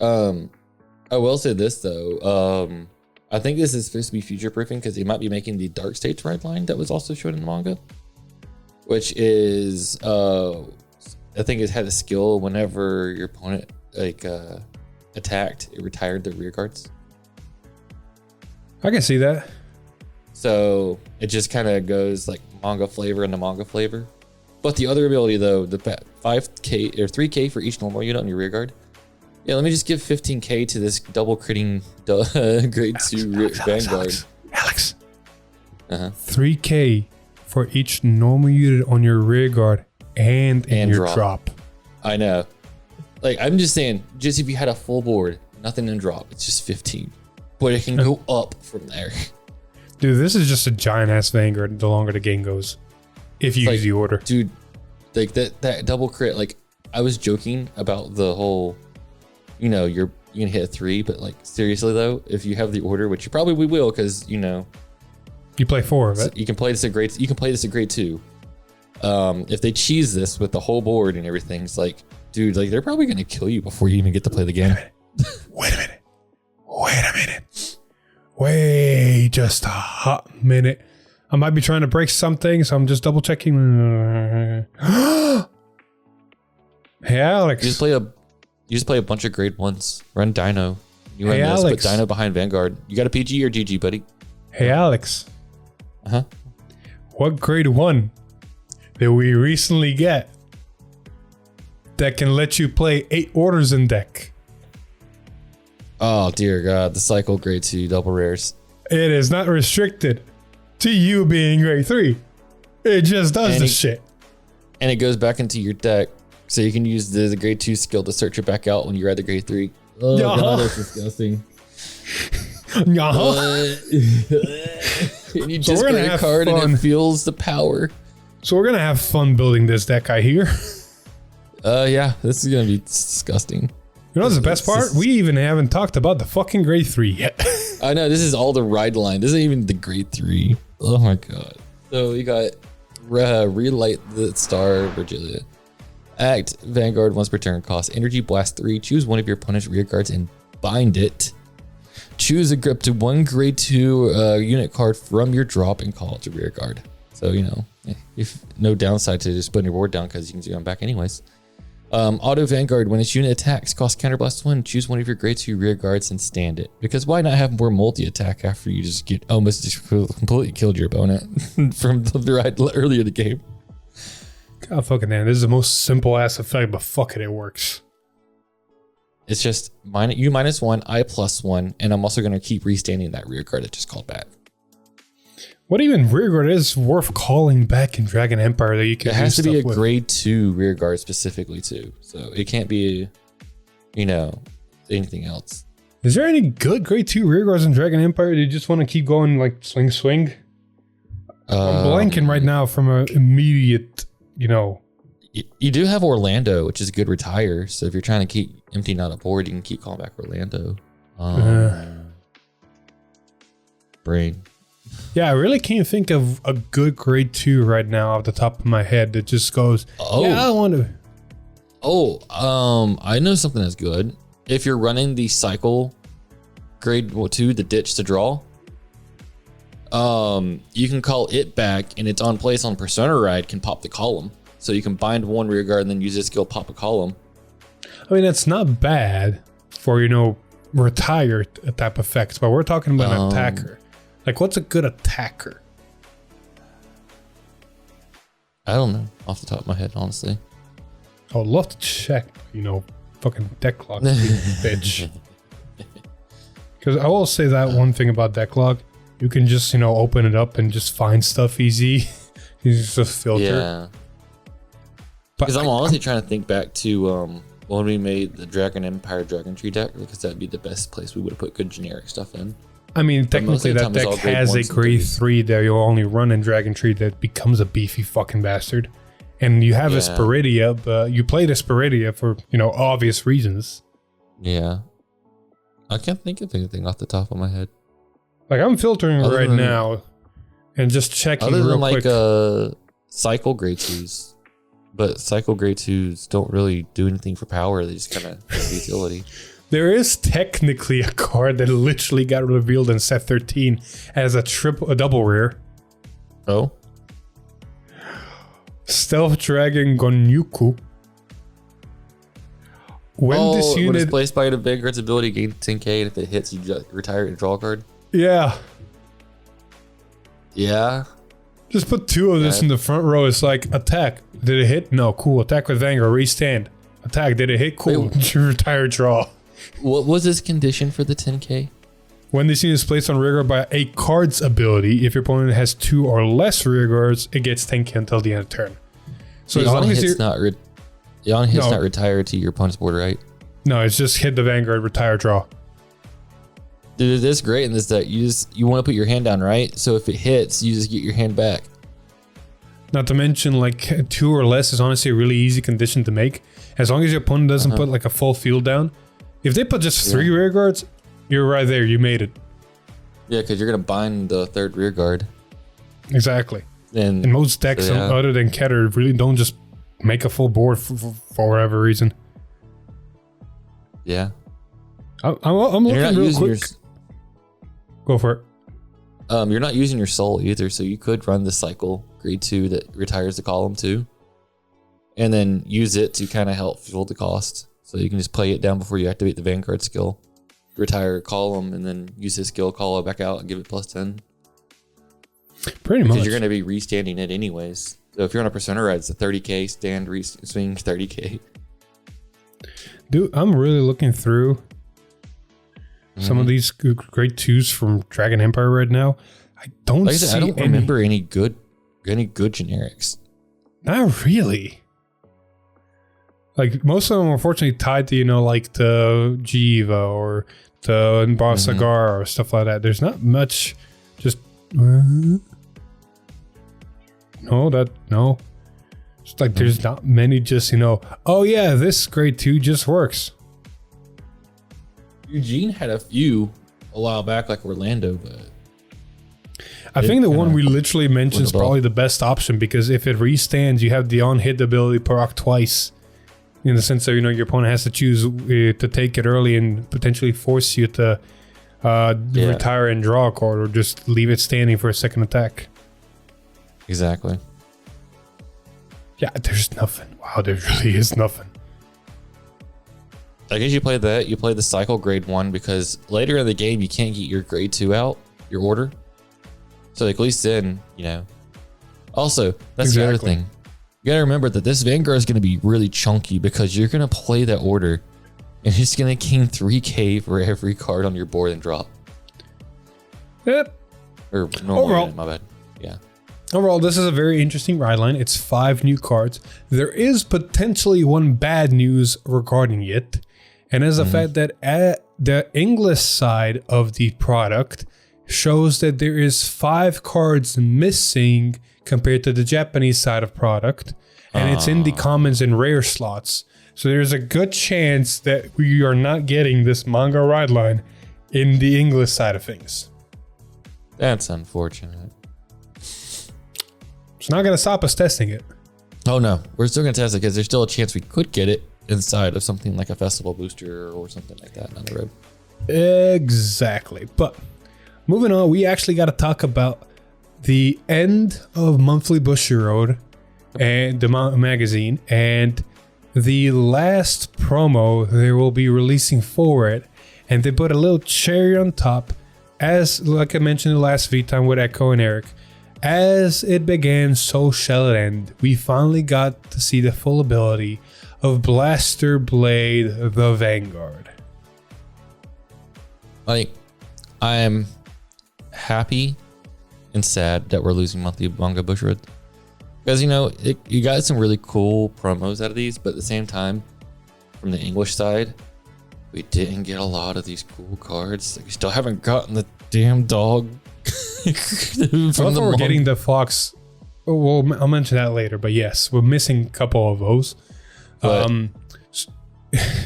I will say this though. I think this is supposed to be future proofing because they might be making the Darkseid red line that was also shown in the manga, which is I think it had a skill whenever your opponent attacked, it retired the rear guards. I can see that. So it just kind of goes like manga flavor into manga flavor. But the other ability though, the 5k or 3k for each normal unit on your rear guard. Yeah, let me just give 15k to this double critting grade 2 Vanguard. Alex. 3k for each normal unit on your rear guard and in your drop. I know. Like, I'm just saying, just if you had a full board, nothing in drop, it's just 15. But it can go up from there. Dude, this is just a giant ass Vanguard the longer the game goes. If you use the order. Dude, like that double crit, like, I was joking about the whole, you know, you can hit a 3, but like, seriously though, if you have the order, which you probably will, because, you know, you play 4 of it. You can play this at grade 2. If they cheese this with the whole board and everything, it's like, dude, like, they're probably gonna kill you before you even get to play the game. Wait a minute. Wait just a hot minute. I might be trying to break something, so I'm just double checking. Hey, Alex. You just play a bunch of grade 1s. Run Dino. You run Alex. Put Dino behind Vanguard. You got a PG or GG, buddy? Hey, Alex. Uh-huh. What grade 1 did we recently get that can let you play 8 orders in deck? Oh, dear God. The cycle grade 2 double rares. It is not restricted to you being grade 3. It just does this shit. And it goes back into your deck, so you can use the grade 2 skill to search it back out when you're at the grade 3. Oh, God, that's disgusting. And you just play a card and it feels the power. So we're gonna have fun building this deck, I hear. Yeah, this is gonna be disgusting. You know what's the best part? We even haven't talked about the fucking grade 3 yet. I know, this is all the ride line. This isn't even the grade 3. Oh my god. So you got Relight the Star Virgilia. Act Vanguard once per turn, cost Energy Blast 3. Choose one of your opponent's rear guards and bind it. Choose a grip to 1 grade 2 unit card from your drop and call it to rear guard. So, you know, if no downside to just putting your board down because you can do them back anyways. Auto Vanguard, when its unit attacks, cost Counterblast 1. Choose one of your grade 2 rear guards and stand it. Because why not have more multi-attack after you just get almost just completely killed your opponent from the ride earlier in the game? God fucking damn, this is the most simple ass effect, but fuck it, it works. It's just you -1, I +1, and I'm also going to keep restanding that rear guard that just called back. What even rear guard is worth calling back in Dragon Empire that you can It has to do be a stuff with? grade 2 rear guard specifically too. So it can't be, you know, anything else. Is there any good grade 2 rear guards in Dragon Empire? Do you just want to keep going like swing? I'm blanking right now from an immediate, you know. You do have Orlando, which is a good retire. So if you're trying to keep emptying out a board, you can keep calling back Orlando. Brain. Yeah, I really can't think of a good grade 2 right now off the top of my head that just goes, yeah, I want to. I know something that's good. If you're running the cycle grade 2, the ditch to draw, you can call it back and it's on place on Persona Ride, can pop the column. So you can bind 1 rear guard and then use this skill, pop a column. I mean, it's not bad for, you know, retired type effects, but we're talking about an attacker. Like, what's a good attacker? I don't know off the top of my head, honestly. I would love to check, you know, fucking deck log, bitch. Because I will say that one thing about deck log, you can just, you know, open it up and just find stuff easy. You just filter. Yeah. Because I'm honestly trying to think back to when we made the Dragon Empire Dragon Tree deck, because that'd be the best place we would have put good generic stuff in. I mean, technically that deck has a grade 3 that you'll only run in Dragon Tree that becomes a beefy fucking bastard. And you have a Spiridia, but you played a Spiridia for, you know, obvious reasons. Yeah. I can't think of anything off the top of my head. Like, I'm filtering right now and just checking real quick. Other than like cycle grade 2s. But cycle grade 2s don't really do anything for power. They just kind of have utility. There is technically a card that literally got revealed in set 13 as a double rare. Oh? Stealth Dragon Gonyuku. When this unit is placed by the Vanguard's ability, gain 10k, and if it hits, you just retire and draw a card. Yeah. Yeah. Just put 2 of this in the front row. It's like, attack. Did it hit? No. Cool. Attack with Vanguard. Restand. Attack. Did it hit? Cool. Retire, draw. What was this condition for the 10k? When this unit is placed on rear guard by a card's ability, if your opponent has 2 or less rear guards, it gets 10k until the end of turn. So as long as you're not retired to your opponent's board, right? No, it's just hit the Vanguard, retire, draw. Dude, this is great in this deck. You want to put your hand down, right? So if it hits, you just get your hand back. Not to mention, like, 2 or less is honestly a really easy condition to make. As long as your opponent doesn't put like a full field down. If they put just 3 rear guards, you're right there. You made it. Yeah, because you're going to bind the 3rd rear guard. Exactly. And most decks, other than Keter, really don't just make a full board for whatever reason. Yeah. I'm looking real quick. Go for it. You're not using your soul either, so you could run the cycle grade 2 that retires the column too. And then use it to kind of help fuel the cost. So you can just play it down before you activate the Vanguard skill. Retire a column and then use his skill, call it back out and give it +10. Pretty much. Because you're going to be restanding it anyways. So if you're on a Persona Ride, it's a 30k stand, swing 30k. Dude, I'm really looking through some of these grade 2s from Dragon Empire right now. I don't remember any good generics. Not really. Like, most of them are unfortunately tied to, you know, like the Jiva or the Embasagar or stuff like that. There's not much just... no. It's like there's not many just, oh yeah, this grade 2 just works. Eugene had a few a while back, like Orlando, but I think the one we literally mentioned is probably the best option, because if it restands, you have the on-hit ability proc twice. In the sense that, your opponent has to choose to take it early and potentially force you to retire and draw a card, or just leave it standing for a second attack. Exactly. Yeah, there's nothing. Wow, there really is nothing. I guess you play that. You play the cycle grade 1 because later in the game you can't get your grade 2 out, your order. So like at least then, Also, that's the other thing. You gotta remember that this Vanguard is gonna be really chunky because you're gonna play that order and it's gonna gain 3k for every card on your board and drop. Yep. Or normal, overall, my bad. Yeah. Overall, this is a very interesting ride line. It's 5 new cards. There is potentially one bad news regarding it, and is the fact that the English side of the product shows that there is 5 cards missing compared to the Japanese side of product, and it's in the commons and rare slots. So there's a good chance that we are not getting this manga ride line in the English side of things. That's unfortunate. It's not going to stop us testing it. Oh no, we're still going to test it because there's still a chance we could get it inside of something like a festival booster or something like that down the road. Exactly. But moving on, we actually got to talk about the end of Monthly Bushiroad and the magazine, and the last promo they will be releasing for it, and they put a little cherry on top, as like I mentioned the last V-Time with Echo and Eric. As it began, so shall it end. We finally got to see the full ability of Blaster Blade, the Vanguard. Like, I am happy and sad that we're losing Monthly Manga Bushiroad. Because, you got some really cool promos out of these, but at the same time, from the English side, we didn't get a lot of these cool cards. Like, we still haven't gotten the damn dog. We're getting the Fox. Well, I'll mention that later, but yes, we're missing a couple of those.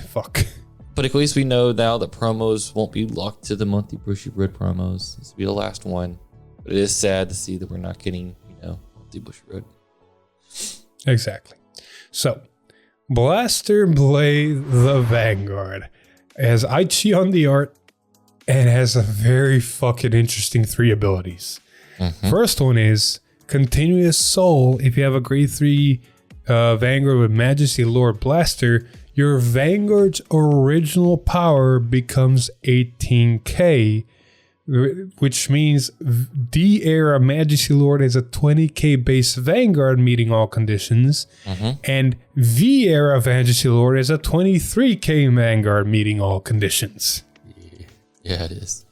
Fuck. But at least we know now that promos won't be locked to the Monthly Bushiroad promos. This will be the last one. But it is sad to see that we're not getting, Monthly Bushiroad. Exactly. So, Blaster Blade, the Vanguard, has Aichi on the art, and has a very fucking interesting 3 abilities. First one is Continuous Soul. If you have a grade 3 Vanguard with Majesty Lord Blaster, your Vanguard's original power becomes 18k, which means D-Era Majesty Lord is a 20k base Vanguard meeting all conditions, and V-Era Majesty Lord is a 23k Vanguard meeting all conditions. Yeah, it is.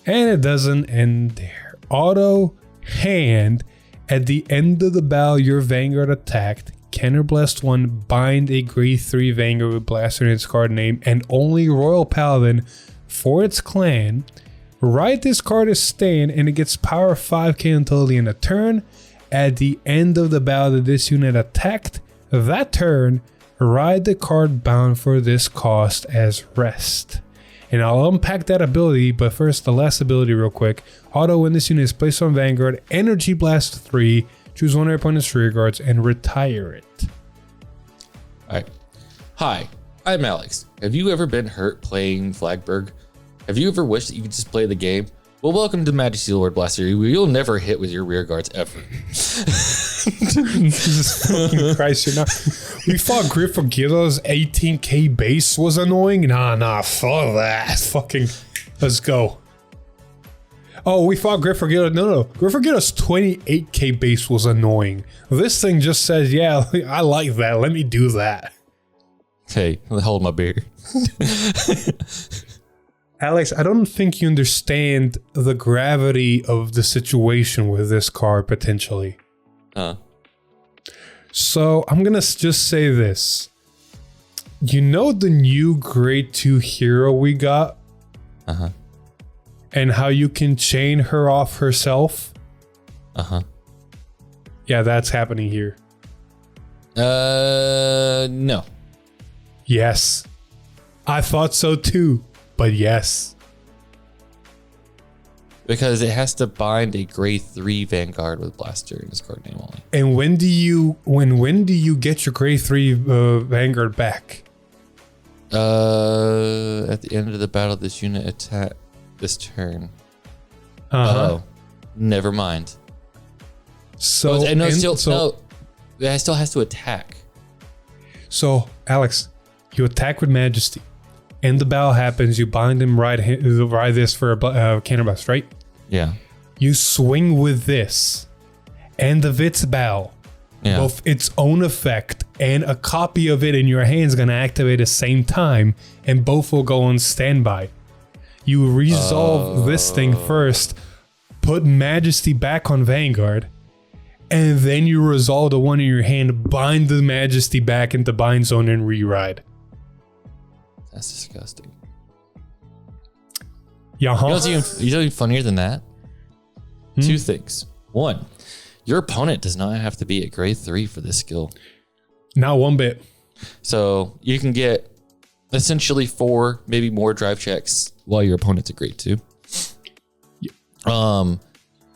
And it doesn't end there. Auto hand, at the end of the battle your Vanguard attacked, Counterblast 1, bind a grade 3 Vanguard with Blaster in its card name and only Royal Paladin for its clan. Write this card as stand and it gets power 5k until the end of turn. At the end of the battle that this unit attacked that turn, ride the card bound for this cost as rest. And I'll unpack that ability, but first the last ability real quick. Auto, when this unit is placed on Vanguard, Energy Blast 3, choose one of your opponent's rear guards and retire it. Alright. Hi, I'm Alex. Have you ever been hurt playing Flagberg? Have you ever wished that you could just play the game? Well, welcome to Majesty Lord Blaster. You'll never hit with your rear guards ever. Jesus fucking Christ, you're not. We thought Griffagilla's 18k base was annoying? Nah, fuck that. Fucking, let's go. Oh, we thought Griffagilla. No. Griffagilla's 28k base was annoying. This thing just says, yeah, I like that. Let me do that. Hey, hold my beer. Alex, I don't think you understand the gravity of the situation with this card potentially. So I'm gonna just say this. You know the new grade 2 hero we got? And how you can chain her off herself? Yeah, that's happening here. No. Yes. I thought so too, but yes. Because it has to bind a grade 3 Vanguard with Blaster in its card name only. And when do you get your grade 3 Vanguard back? At the end of the battle, this unit attack this turn. Uh-huh. Oh, never mind. So it still has to attack. So, Alex, you attack with Majesty. And the battle happens, you bind him ride this for a counterblast, right? Yeah. You swing with this and the Vit's bow. Yeah. Both its own effect and a copy of it in your hand is going to activate at the same time, and both will go on standby. You resolve this thing first, put Majesty back on Vanguard, and then you resolve the one in your hand, bind the Majesty back into bind zone, and re-ride. That's disgusting. Yeah, You know what's even funnier than that? Two things. One, your opponent does not have to be at grade 3 for this skill. Not one bit. So you can get essentially 4, maybe more drive checks while your opponent's at grade 2.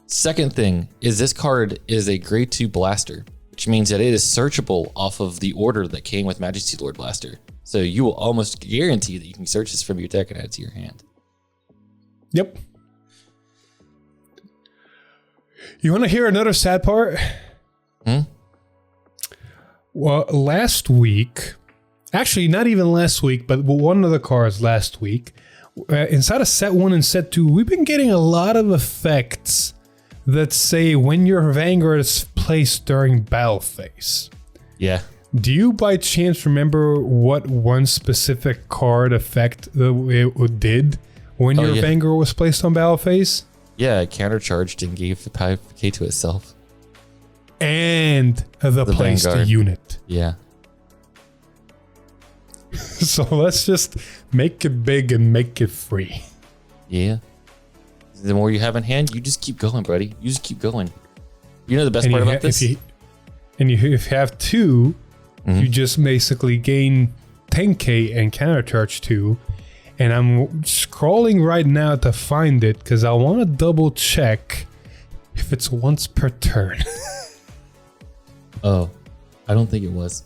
Second thing is this card is a grade 2 blaster, which means that it is searchable off of the order that came with Majesty Lord Blaster. So you will almost guarantee that you can search this from your deck and add it to your hand. Yep. You want to hear another sad part? Well, last week, actually not even last week, but one of the cards last week, inside of set 1 and set 2, we've been getting a lot of effects that say when your Vanguard is placed during battle phase. Yeah. Do you by chance remember what one specific card effect it did when your Vanguard was placed on battle phase? Yeah, it countercharged and gave the 5k to itself. And the placed Vanguard unit. Yeah. So let's just make it big and make it free. Yeah. The more you have in hand, you just keep going, buddy. You just keep going. You know the best part about this? If you have 2, you just basically gain 10k and countercharge 2. And I'm scrolling right now to find it because I want to double check if it's once per turn. Oh, I don't think it was.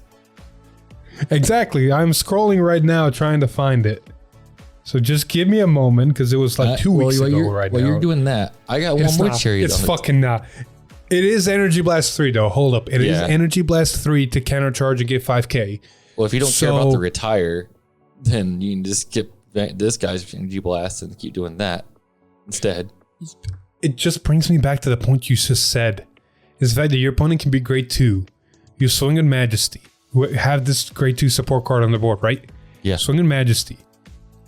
Exactly. I'm scrolling right now trying to find it. So just give me a moment because it was like 2 weeks ago right now. While you're doing that, I got one more cherry. It's fucking not. It is Energy Blast 3 though. Hold up. It is Energy Blast 3 to countercharge and get 5k. Well, if you don't care about the retire, then you can just get this guy's Energy Blast and keep doing that instead. It just brings me back to the point you just said. Is the fact that your opponent can be grade 2. You swing in Majesty. Have this grade 2 support card on the board, right? Yeah. Swing in Majesty.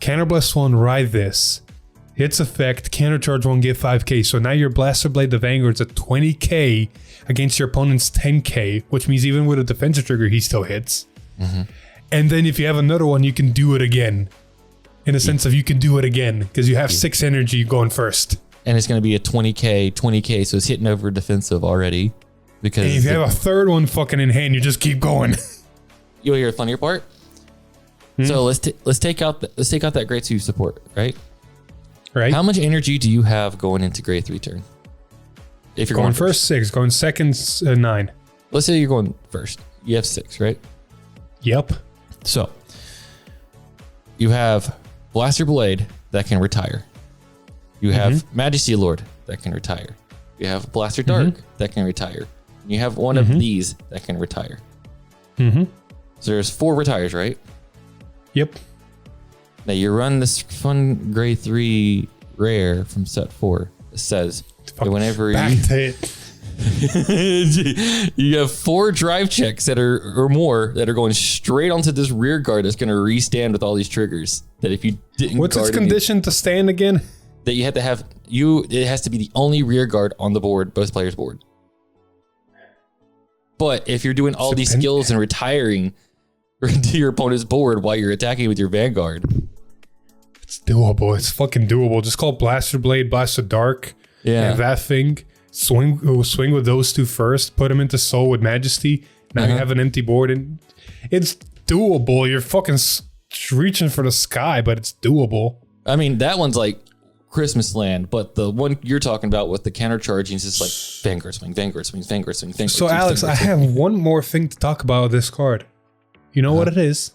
Counterblast 1, ride this. Its effect, countercharge 1, get 5k. So now your Blaster Blade, the Vanguard's at 20k against your opponent's 10k, which means even with a defensive trigger, he still hits. And then if you have another one, you can do it again. In a sense of you can do it again because you have 6 energy going first. And it's going to be a 20k, so it's hitting over defensive already. Because and if you have a third one fucking in hand, you just keep going. You want to hear the funnier part? So let's take out that grade 2 support, right? Right. How much energy do you have going into grade 3 turn? If you're going first 6, going second 9. Let's say you're going first. You have 6, right? Yep. So you have Blaster Blade that can retire. You have Majesty Lord that can retire. You have Blaster Dark that can retire. You have one of these that can retire. So there's 4 retires, right? Yep. Now you run this fun grade 3 rare from set 4. It says that whenever you have 4 drive checks that are or more that are going straight onto this rear guard that's going to restand with all these triggers. That if you didn't, what's its condition to stand again? That you have to have it has to be the only rear guard on the board, both players' board. But if you're doing all these skills and retiring to your opponent's board while you're attacking with your Vanguard, it's doable. It's fucking doable. Just call Blaster Blade, Blaster Dark. Yeah, and that thing. swing with those two first, put them into Soul with Majesty. Now you have an empty board, and it's doable. You're fucking reaching for the sky, but it's doable. I mean, that one's like Christmas Land, but the one you're talking about with the countercharging is just like Vanguard swing, Vanguard swing, Vanguard swing, Vanguard swing. So Alex, I have one more thing to talk about with this card. You know what it is?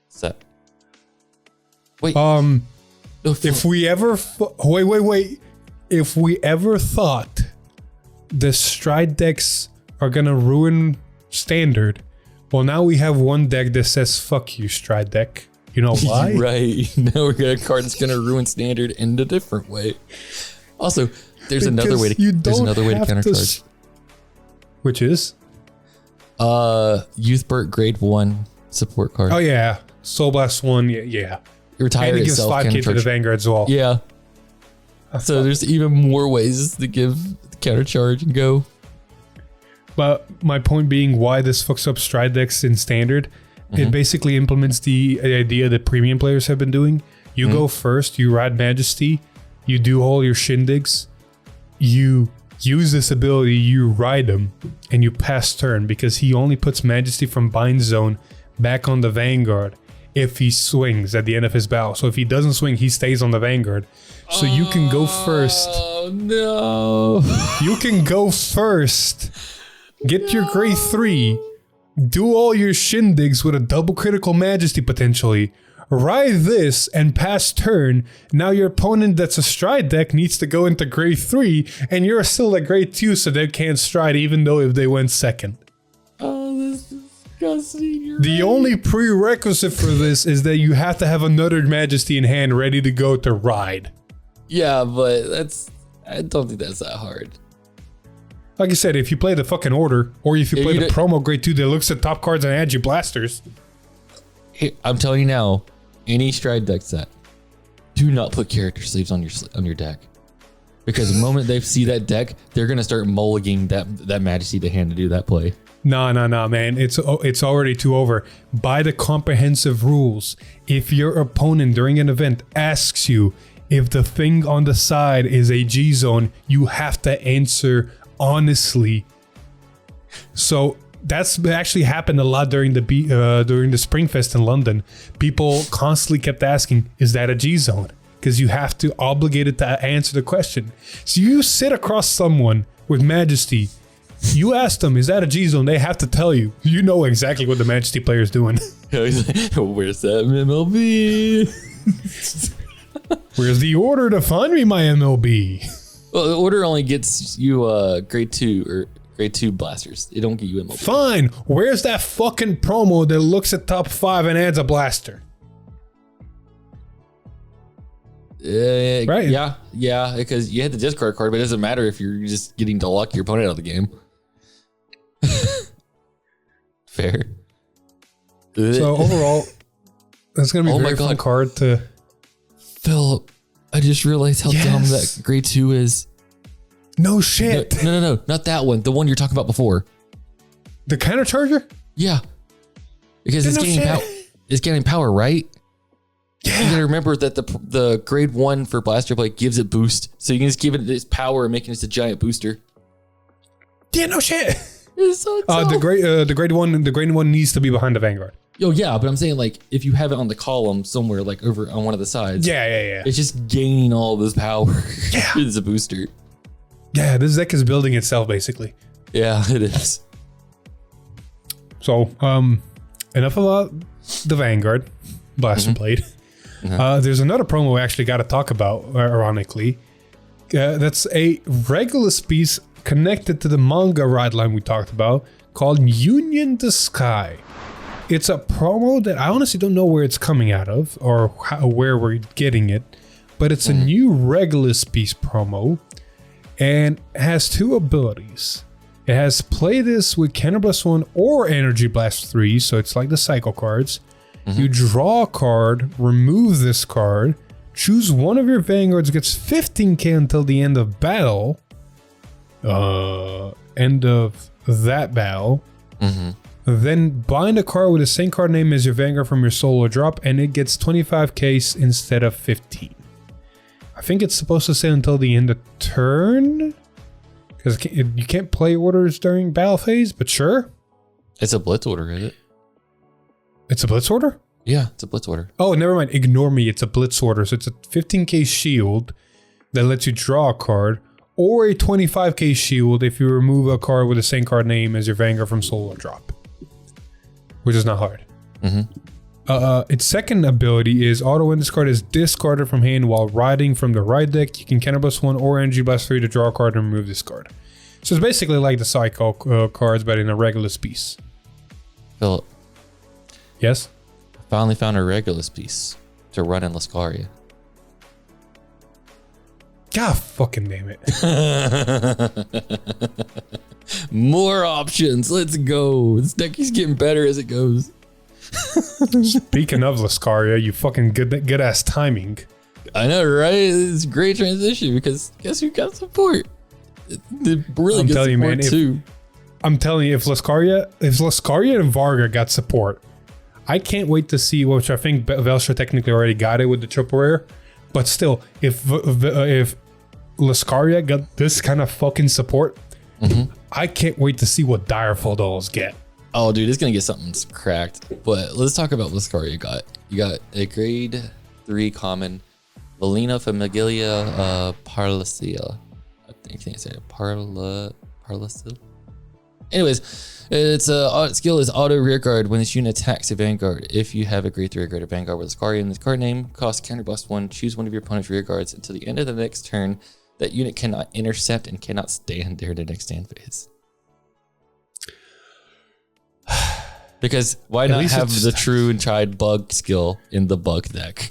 What's that? Wait. If we ever wait. If we ever thought the Stride decks are gonna ruin Standard, well, now we have one deck that says "fuck you, Stride deck." You know why? Right. Now we got a card that's gonna ruin Standard in a different way. Also, there's another way to countercharge. Which is? Youthbert grade 1 support card. Oh yeah. Soul Blast 1, yeah. Retire and it gives itself 5k to the Vanguard as well. Yeah. So there's even more ways to give countercharge and go. But my point being, why this fucks up Stride decks in Standard, it basically implements the idea that premium players have been doing. You go first, you ride Majesty, you do all your shindigs, you use this ability, you ride him, and you pass turn, because he only puts Majesty from Bind Zone back on the Vanguard if he swings at the end of his battle. So if he doesn't swing, he stays on the Vanguard. So you can go first. Oh no. You can go first, get your grade 3, do all your shindigs with a double critical Majesty potentially, ride this and pass turn. Now your opponent that's a Stride deck needs to go into grade 3, and you're still at grade 2, so they can't Stride even though if they went second. Oh, this is disgusting. The only prerequisite for this is that you have to have another Majesty in hand ready to go to ride. Yeah, but I don't think that's that hard. Like I said, if you play the fucking order, or if you play the promo grade 2 that looks at top cards and adds you blasters. Hey, I'm telling you now, any Stride deck set, do not put character sleeves on your deck. Because the moment they see that deck, they're gonna start mulliganing that Majesty to hand to do that play. No, man. It's already too over. By the comprehensive rules, if your opponent during an event asks you if the thing on the side is a G zone, you have to answer honestly. So that's actually happened a lot during the Springfest in London. People constantly kept asking, "Is that a G zone?" Because you have to obligated to answer the question. So you sit across someone with Majesty. You ask them, "Is that a G zone?" They have to tell you. You know exactly what the Majesty player is doing. Where's that MLB? Where's the order to find me my MLB? Well, the order only gets you grade 2 or grade 2 blasters. It don't get you MLB. Fine. Where's that fucking promo that looks at top 5 and adds a blaster? Right. Yeah, because you had the discard card, but it doesn't matter if you're just getting to lock your opponent out of the game. Fair. So overall, that's going to be a very fun card to... Philip, I just realized how dumb that grade 2 is. No shit. No, not that one. The one you're talking about before. The counter charger? Yeah. Because it's gaining power, right? Yeah. You gotta remember that the grade 1 for Blaster Blade gives it boost. So you can just give it its power and make it just a giant booster. Yeah, no shit. It's so dumb. The grade one needs to be behind the Vanguard. Oh yeah, but I'm saying like if you have it on the column somewhere like over on one of the sides. Yeah. It's just gaining all this power. Yeah. It's a booster. Yeah, this deck is building itself basically. Yeah, it is. So, enough about the Vanguard Blaster Blade. There's another promo we actually got to talk about, ironically. That's a Regulus piece connected to the manga ride line we talked about called Union the Sky. It's a promo that I honestly don't know where it's coming out of or where we're getting it, but it's a new Regulus piece promo and has 2 abilities. It has play this with Counter Blast 1 or Energy Blast 3, so it's like the cycle cards. You draw a card, remove this card, choose one of your Vanguards, gets 15k until the end of battle. End of that battle. Then bind a card with the same card name as your Vanguard from your solo drop, and it gets 25k instead of 15. I think it's supposed to say until the end of turn. Because you can't play orders during battle phase, but sure. It's a blitz order, is it? It's a blitz order? Yeah, it's a blitz order. Oh, never mind. Ignore me. It's a blitz order. So it's a 15k shield that lets you draw a card, or a 25k shield if you remove a card with the same card name as your Vanguard from Solar Drop, which is not hard. Its second ability is auto when this card is discarded from hand while riding from the right deck. You can counterblast 1 or energy blast 3 to draw a card and remove this card. So it's basically like the cycle cards, but in a Regulus piece. Philip, Yes? finally found a Regulus piece to run in Lascaria. God fucking damn it. More options. Let's go. This deck is getting better as it goes. Speaking of Lascaria, you fucking good ass timing. I know, right? It's a great transition because guess who got support? The really I'm good telling you, support man, too. I'm telling you, if Lascaria and Varga got support, I can't wait to see, which I think Velsha technically already got it with the triple rare, but still, if Lascaria got this kind of fucking support, I can't wait to see what Direful Dolls get. Oh, dude, it's gonna get something cracked. But let's talk about what Lascaria got. You got a grade 3 common, Valina Familia Parlacia. I think I said Parlacia. Anyways, its skill is auto rearguard when this unit attacks a Vanguard. If you have a grade 3 rearguard Vanguard with Lascaria in the card name, cost counterblast 1, choose one of your opponent's rearguards until the end of the next turn. That unit cannot intercept and cannot stand during the next stand phase. Because why not have the true and tried bug skill in the bug deck?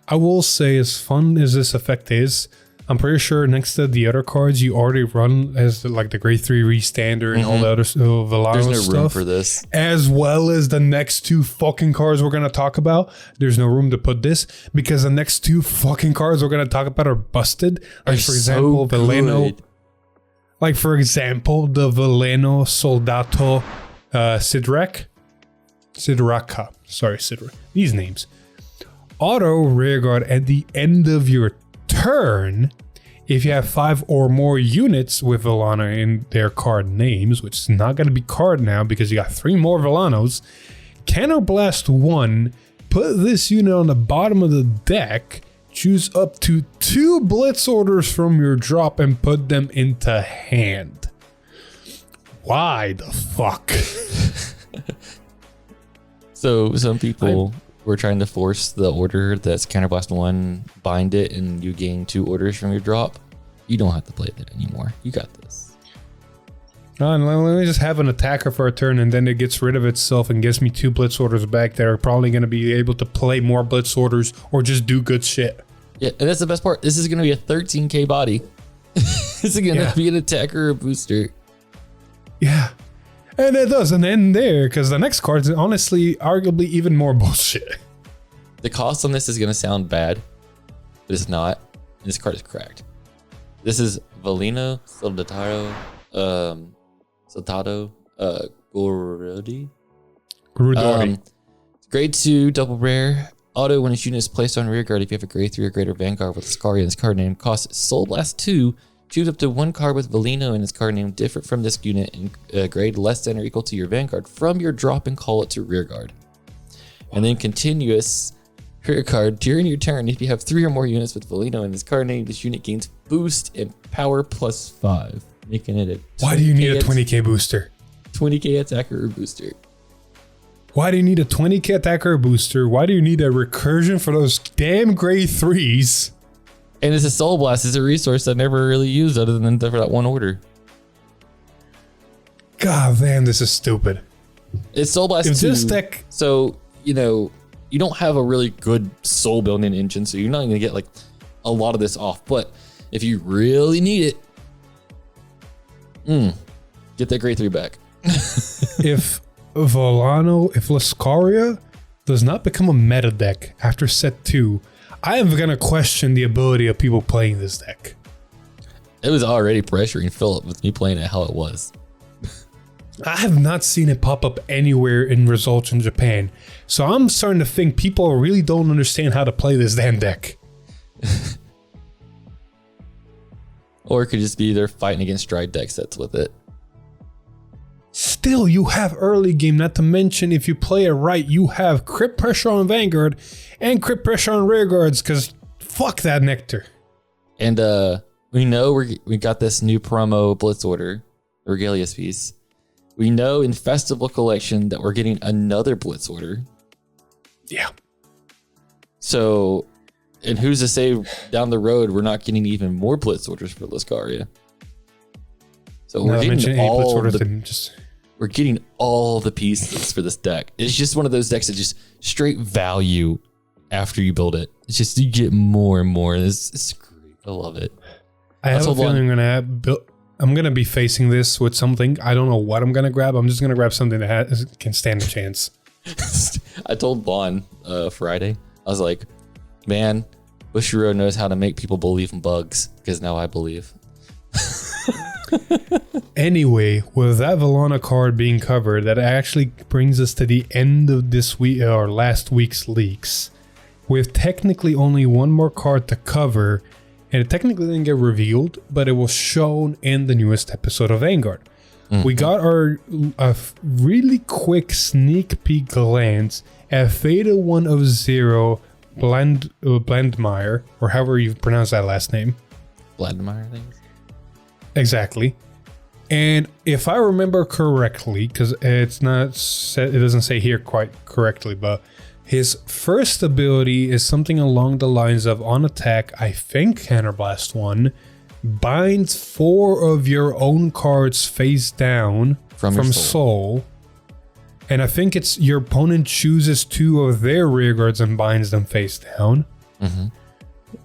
I will say, as fun as this effect is, I'm pretty sure next to the other cards you already run as like the grade 3 restander and all the other Valano There's no stuff, room for this. as well as the next 2 fucking cards we're going to talk about. There's no room to put this because the next 2 fucking cards we're going to talk about are busted. Like, for example, so Veleno. good. Like, for example, the Veleno Soldato Sidraka. Sorry, Sidra. These names. Auto rearguard at the end of your turn if you have 5 or more units with Velana in their card names, which is not going to be card now because you got 3 more Velanos. Counterblast 1, put this unit on the bottom of the deck, choose up to 2 blitz orders from your drop and put them into hand. Why the fuck? So some people were trying to force the order that's counterblast 1, bind it, and you gain 2 orders from your drop. You don't have to play that anymore. You got this. Let me just have an attacker for a turn and then it gets rid of itself and gives me 2 blitz orders back that are probably going to be able to play more blitz orders or just do good shit. Yeah, and that's the best part. This is going to be a 13k body. This is going to be an attacker or a booster. Yeah. And it doesn't end there because the next card is honestly arguably even more bullshit. The cost on this is going to sound bad, but it's not. This card is cracked. This is Valino Soldado Gorodi. Grade 2 double rare. Auto when its unit is placed on rearguard. If you have a grade 3 or greater Vanguard with Lascaria in its card name, costs Soul Blast 2. Choose up to 1 card with Valino in its card name different from this unit in grade less than or equal to your Vanguard from your drop and call it to rearguard. And then continuous rearguard during your turn. If you have 3 or more units with Valino in its card name, this unit gains boost and power +5, making it a 20K. Why do you need a 20k booster? 20k attacker or booster. Why do you need a 20k attacker or booster? Why do you need a recursion for those damn grade 3s? And it's a Soul Blast. It's a resource I never really used other than for that one order. God damn, this is stupid. It's Soul Blast If 2. this deck... So, you don't have a really good soul building engine, so you're not going to get like a lot of this off. But if you really need it, get that grade 3 back. if Lascaria does not become a meta deck after set 2, I am going to question the ability of people playing this deck. It was already pressuring Philip with me playing it how it was. I have not seen it pop up anywhere in results in Japan. So I'm starting to think people really don't understand how to play this damn deck. Or it could just be they're fighting against Stride deck sets with it. Still, you have early game, not to mention if you play it right, you have crit pressure on Vanguard and crit pressure on rearguards, because fuck that Nectar. And we know we got this new promo Blitz Order, Regalius piece. We know in Festival Collection that we're getting another Blitz Order. Yeah. So, and who's to say down the road we're not getting even more Blitz Orders for Lascaria? So we're getting we're getting all the pieces for this deck. It's just one of those decks that just straight value after you build it. It's just you get more and more. It's great. I love it. I have a feeling I'm gonna be facing this with something. I don't know what I'm gonna grab. I'm just gonna grab something that can stand a chance. I told Vaughn Friday. I was like, man, Bushiro knows how to make people believe in bugs, because now I believe. Anyway, with that Valana card being covered, that actually brings us to the end of this week or last week's leaks, with technically only one more card to cover, and it technically didn't get revealed, but it was shown in the newest episode of Vanguard. Mm-hmm. We got a really quick sneak peek glance at Theta 1 of 0 Blandmeyer, or however you pronounce that last name. Blandmeyer things? Exactly. And if I remember correctly, because it doesn't say here quite correctly, but his first ability is something along the lines of, on attack, I think Counterblast 1, binds 4 of your own cards face down from soul. And I think it's your opponent chooses 2 of their rear guards and binds them face down. Mm-hmm.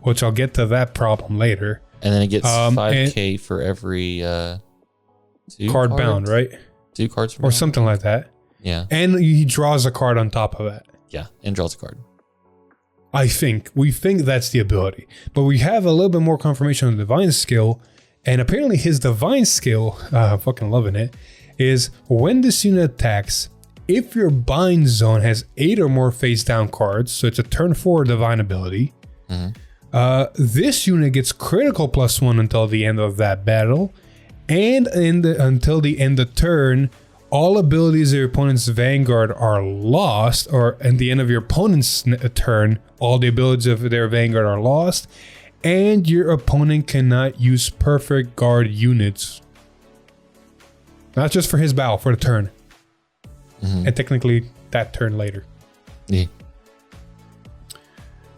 Which I'll get to that problem later. And then it gets 5k for every 2 card bound, right? 2 cards from or something like that. Yeah. And he draws a card on top of that. Yeah, and draws a card. We think that's the ability. But we have a little bit more confirmation on the divine skill. And apparently his divine skill, fucking loving it, is when this unit attacks, if your bind zone has 8 or more face down cards, so it's a turn 4 divine ability, this unit gets critical +1 until the end of that battle, and until the end of turn, all abilities of your opponent's Vanguard are lost, or at the end of your opponent's turn, all the abilities of their Vanguard are lost, and your opponent cannot use perfect guard units. Not just for his battle, for the turn. And technically that turn later. Yeah.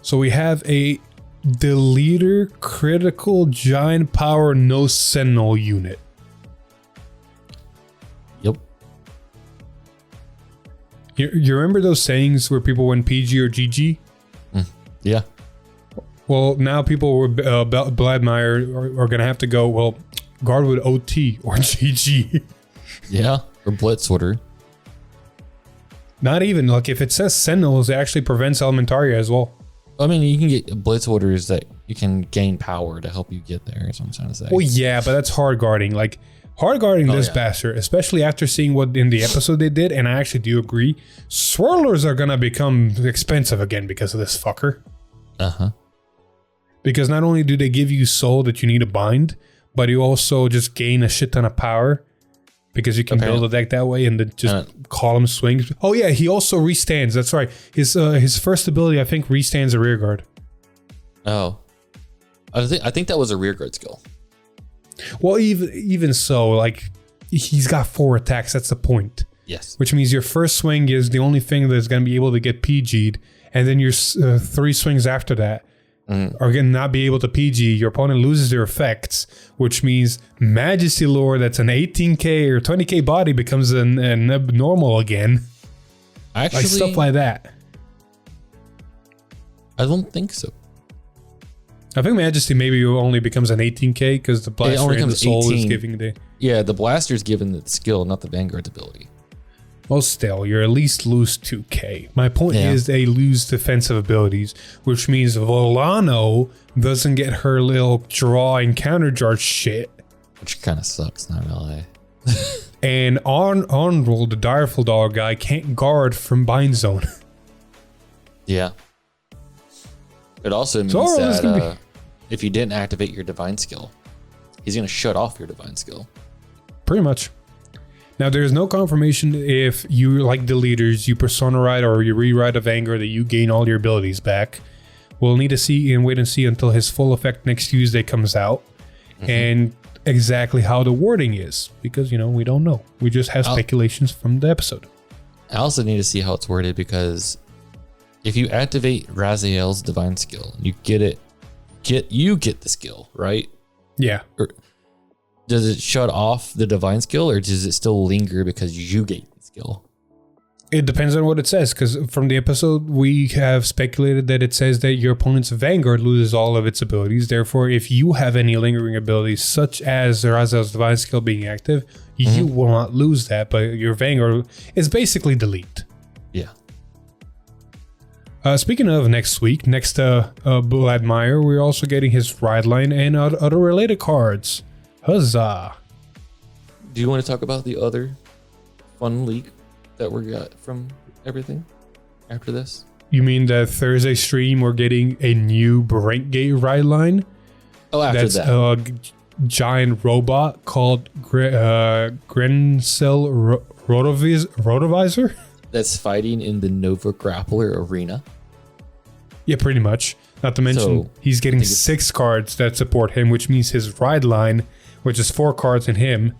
So we have a Deleter critical giant power no Sentinel unit. Yep. You remember those sayings where people went PG or GG? Yeah. Well, now people with Bladmeyer are going to have to go, well, guard with OT or GG. Yeah, or Blitz Order. Not even, like if it says Sentinels, it actually prevents Elementaria as well. I mean, you can get Blitz Orders that you can gain power to help you get there, is what I'm trying to say. Well, yeah, but that's hard guarding. Like, hard guarding this bastard, especially after seeing what in the episode they did, and I actually do agree, Swirlers are going to become expensive again because of this fucker. Uh-huh. Because not only do they give you soul that you need to bind, but you also just gain a shit ton of power. Because you can build a deck that way and then just column swings. Oh yeah, he also restands. That's right. His first ability, I think, restands a rear guard. Oh, I think that was a rear guard skill. Well, even so, like he's got 4 attacks. That's the point. Yes. Which means your first swing is the only thing that's going to be able to get PG'd, and then your 3 swings after that are going to not be able to PG. Your opponent loses their effects, which means Majesty Lore that's an 18k or 20k body becomes an abnormal again. Actually, like stuff like that. I don't think so. I think Majesty maybe only becomes an 18k because the Blaster and the Soul 18. Is giving the... Yeah, the Blaster's given the skill, not the Vanguard's ability. Well, still, you're at least lose 2k. My point is they lose defensive abilities, which means Volano doesn't get her little draw and counter charge shit. Which kind of sucks, not gonna lie. And Arnold, the Direful Dollar guy, can't guard from Bind Zone. Yeah. It also means that if you didn't activate your Divine skill, he's going to shut off your divine skill. Pretty much. Now, there's no confirmation if you, like the leaders, you persona write or you rewrite a Vanguard that you gain all your abilities back. We'll need to see and wait and see until his full effect next Tuesday comes out. And exactly how the wording is. Because, we don't know. We just have speculations from the episode. I also need to see how it's worded, because if you activate Raziel's divine skill, you get the skill, right? Yeah. Or does it shut off the divine skill, or does it still linger because you gain the skill? It depends on what it says, because from the episode, we have speculated that it says that your opponent's Vanguard loses all of its abilities. Therefore, if you have any lingering abilities, such as Raziel's divine skill being active, you will not lose that, but your Vanguard is basically delete. Yeah. Speaking of next week, next Vladimir, we're also getting his ride line and other related cards. Huzzah! Do you want to talk about the other fun leak that we got from everything after this? You mean the Thursday stream we're getting a new Brentgate ride line? Oh, after that's that. A giant robot called Grencel Rotovisor? That's fighting in the Nova Grappler arena. Yeah, pretty much. Not to mention, he's getting 6 cards that support him, which means his ride line, which is 4 cards in him.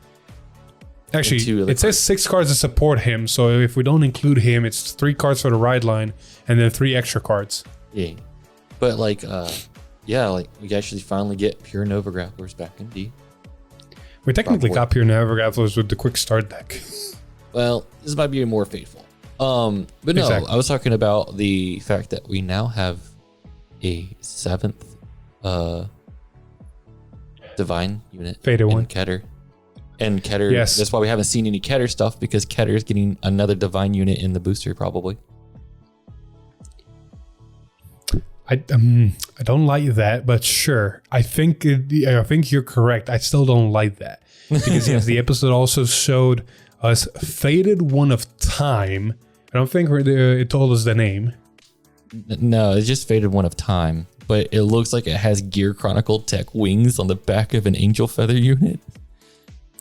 Actually, it says 6 cards that support him, so if we don't include him, it's 3 cards for the ride line, and then 3 extra cards. Yeah. But we actually finally get pure Nova Grapplers back in D. We technically got pure Nova Grapplers with the quick start deck. Well, this might be more faithful. But no, exactly. I was talking about the fact that we now have a 7th divine unit. Faded one. Keter. And Keter, yes. That's why we haven't seen any Keter stuff, because Keter is getting another divine unit in the booster, probably. I don't like that, but sure. I think you're correct. I still don't like that. Because yes, the episode also showed us Faded One of Time. I don't think it told us the name. No, it's just Faded One of Time. But it looks like it has Gear Chronicle tech wings on the back of an Angel Feather unit.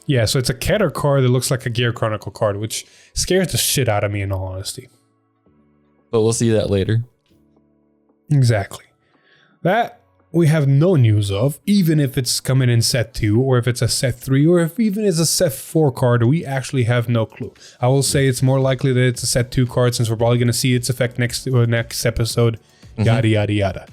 Yeah, so it's a Keter card that looks like a Gear Chronicle card, which scares the shit out of me in all honesty. But we'll see that later. Exactly. That we have no news of, even if it's coming in set 2, or if it's a set 3, or if even it's a set 4 card, we actually have no clue. I will say it's more likely that it's a set 2 card, since we're probably going to see its effect next episode, yada yada yada.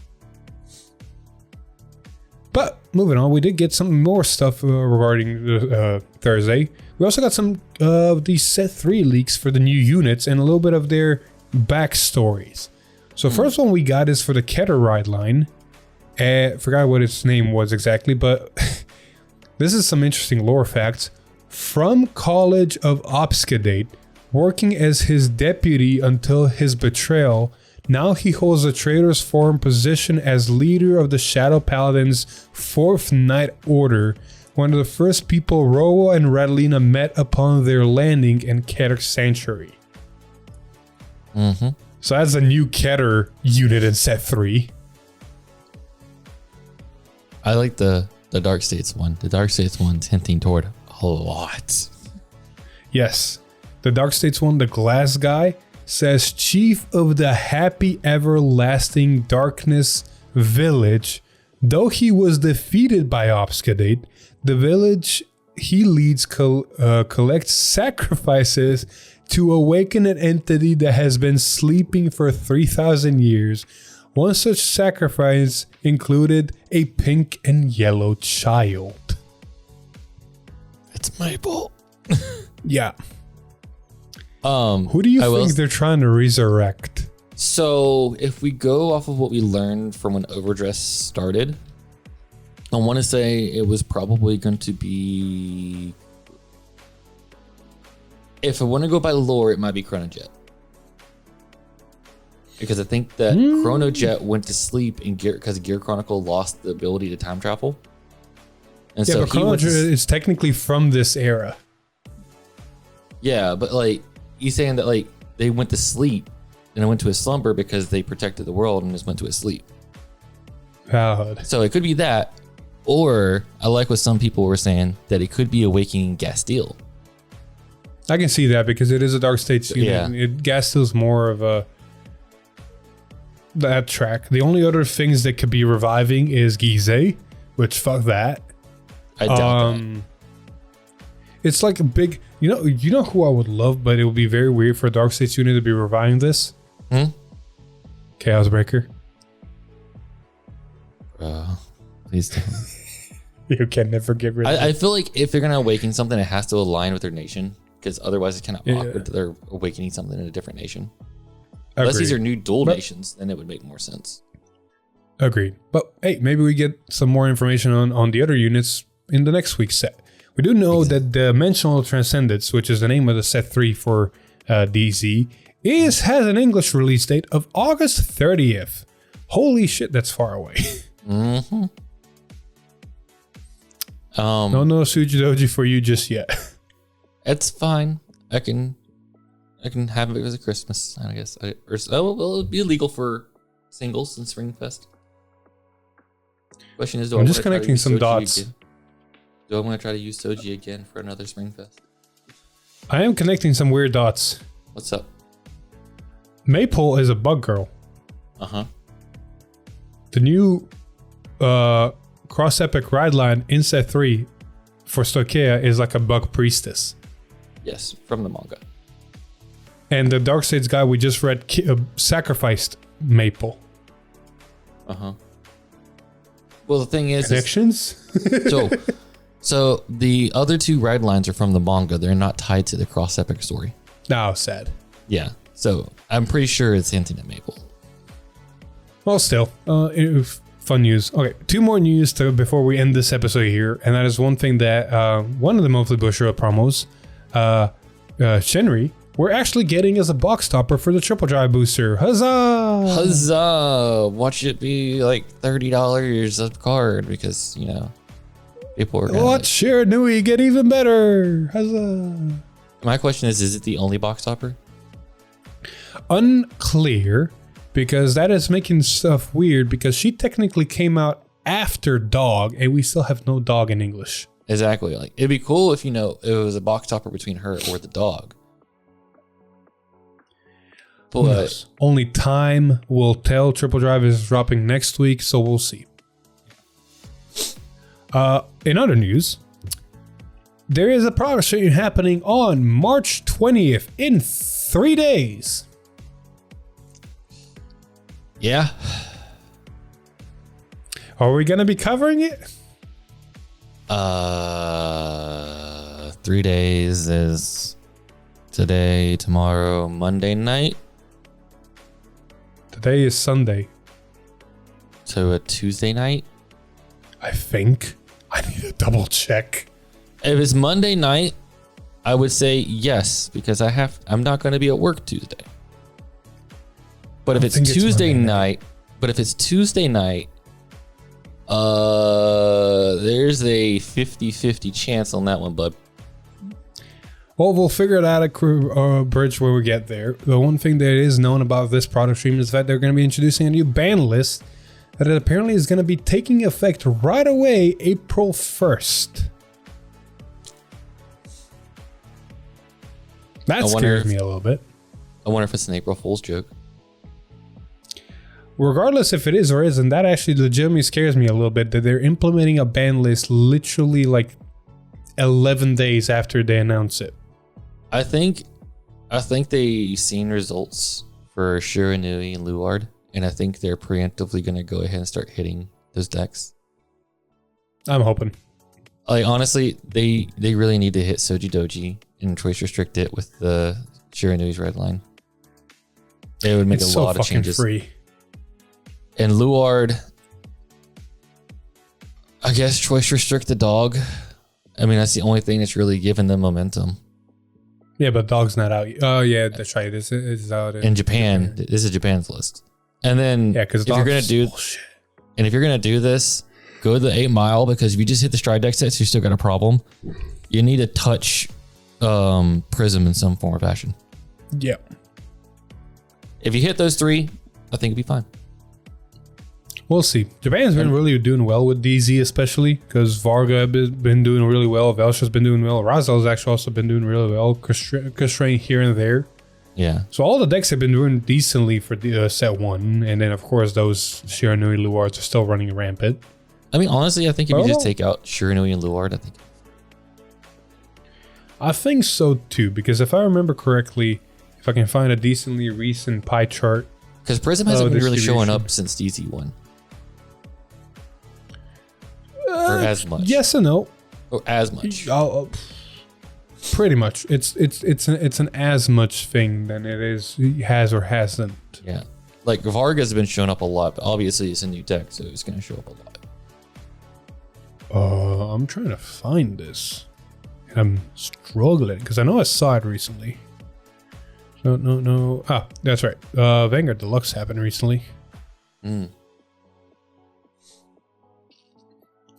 But moving on, we did get some more stuff regarding Thursday. We also got some of these set 3 leaks for the new units and a little bit of their backstories. So first one we got is for the Keter ride line. Forgot what its name was exactly, but this is some interesting lore facts. From College of Obscadate, working as his deputy until his betrayal, now he holds a traitor's form position as leader of the Shadow Paladins' 4th Night Order, one of the first people Roa and Radalina met upon their landing in Keter Sanctuary. So that's a new Keter unit in set 3. I like the Dark States one. The Dark States one's hinting toward a lot. Yes. The Dark States one, the glass guy, says Chief of the Happy Everlasting Darkness Village. Though he was defeated by Obscadate, the village he leads collects sacrifices to awaken an entity that has been sleeping for 3,000 years. One such sacrifice included a pink and yellow child. It's Maple. Yeah. Who do you think they're trying to resurrect? So if we go off of what we learned from when Overdress started, I want to say it was probably going to be... If I want to go by lore, it might be Chronojet. Because I think that Chronojet went to sleep because Gear Chronicle lost the ability to time travel. And yeah, so but Chronojet is technically from this era. Yeah, but like, he's saying that like they went to sleep and it went to a slumber because they protected the world and just went to a sleep. Valid. So it could be that, Or I like what some people were saying, that it could be Awakening Gasteel. I can see that because it is a Dark States unit. Yeah. Gasteel's more of that track. The only other things that could be reviving is Gizeh, which fuck that. I doubt that. It's like a big, you know who I would love, but it would be very weird for a Dark States unit to be reviving this. Chaos Breaker. Please don't. You can never get rid of it. I feel like if they're gonna awaken something, it has to align with their nation, because otherwise it's kind of awkward that they're awakening something in a different nation. Unless these are new dual nations, then it would make more sense. Agreed. But hey, maybe we get some more information on the other units in the next week's set. We do know that the Dimensional Transcendence, which is the name of the set 3 for DZ, has an English release date of August 30th. Holy shit, that's far away. Mm-hmm. No Sujidoji for you just yet. It's fine. I can have it as a Christmas, I guess. It'll be illegal for singles in Springfest. Question is, I'm just connecting some dots. Do I want to try to use Soji again for another Springfest? I am connecting some weird dots. What's up? Maypole is a bug girl. The new Cross Epic ride line in set 3 for Stoicheia is like a bug priestess. Yes, from the manga. And the Darkseid's guy we just read sacrificed Maple. Well, the thing is, connections. so the other 2 ride lines are from the manga. They're not tied to the Cross Epic story. No, sad. Yeah, so I'm pretty sure it's hinting at Maple. Well, still, fun news. Okay, 2 more news before we end this episode here, and that is one thing that one of the monthly Bushiroad promos, Shenri, we're actually getting as a box topper for the Triple Drive booster. Huzzah! Huzzah! Watch it be like $30 a card, because people are gonna watch Shiranui get even better. Huzzah! My question is it the only box topper? Unclear, because that is making stuff weird, because she technically came out after Dog, and we still have no Dog in English. Exactly. Like, it'd be cool if it was a box topper between her or the Dog. But only time will tell. Triple Drive is dropping next week, so we'll see. In other news, there is a progress stream happening on March 20th in 3 days. Yeah. Are we going to be covering it? 3 days is today, tomorrow, Monday night. Today is Sunday. So a Tuesday night? I think. I need to double check. If it's Monday night, I would say yes, because I'm not going to be at work Tuesday. But if it's Tuesday night, there's a 50-50 chance on that one, bud. Well, we'll figure it out at Bridge when we get there. The one thing that is known about this product stream is that they're going to be introducing a new ban list that apparently is going to be taking effect right away, April 1st. That scares me a little bit. I wonder if it's an April Fool's joke. Regardless if it is or isn't, that actually legitimately scares me a little bit, that they're implementing a ban list literally like 11 days after they announce it. I think they seen results for Shiranui and Luard, and I think they're preemptively going to go ahead and start hitting those decks. I'm hoping. Like, honestly, they really need to hit Soji Doji and choice restrict it with the Shiranui's red line. It would make a lot of changes. Free. And Luard, I guess choice restrict the Dog. I mean, that's the only thing that's really giving them momentum. Yeah, but Dog's not out. Oh, yeah, that's right. This is out in Japan. This is Japan's list. And then if you're gonna do this, go to the 8 Mile, because if you just hit the Stride deck sets, you still got a problem. You need to touch Prism in some form or fashion. Yeah. If you hit those 3, I think it'd be fine. We'll see. Japan's been really doing well with DZ, especially because Varga has been doing really well. Velstra's been doing well. Razel's actually also been doing really well. Constraint here and there. Yeah. So all the decks have been doing decently for the set 1. And then, of course, those Shiranui Luards are still running rampant. I mean, honestly, I think if you just take out Shiranui and Luard, I think so, too. Because if I remember correctly, if I can find a decently recent pie chart. Because Prism hasn't been really showing up since DZ1. Or as much. Yes and no. Or as much. Pretty much. It's an as much thing than it is has or hasn't. Yeah. Like Varga's been showing up a lot, but obviously it's a new deck, so it's going to show up a lot. I'm trying to find this. And I'm struggling because I know I saw it recently. No. Ah, that's right. Vanguard Deluxe happened recently.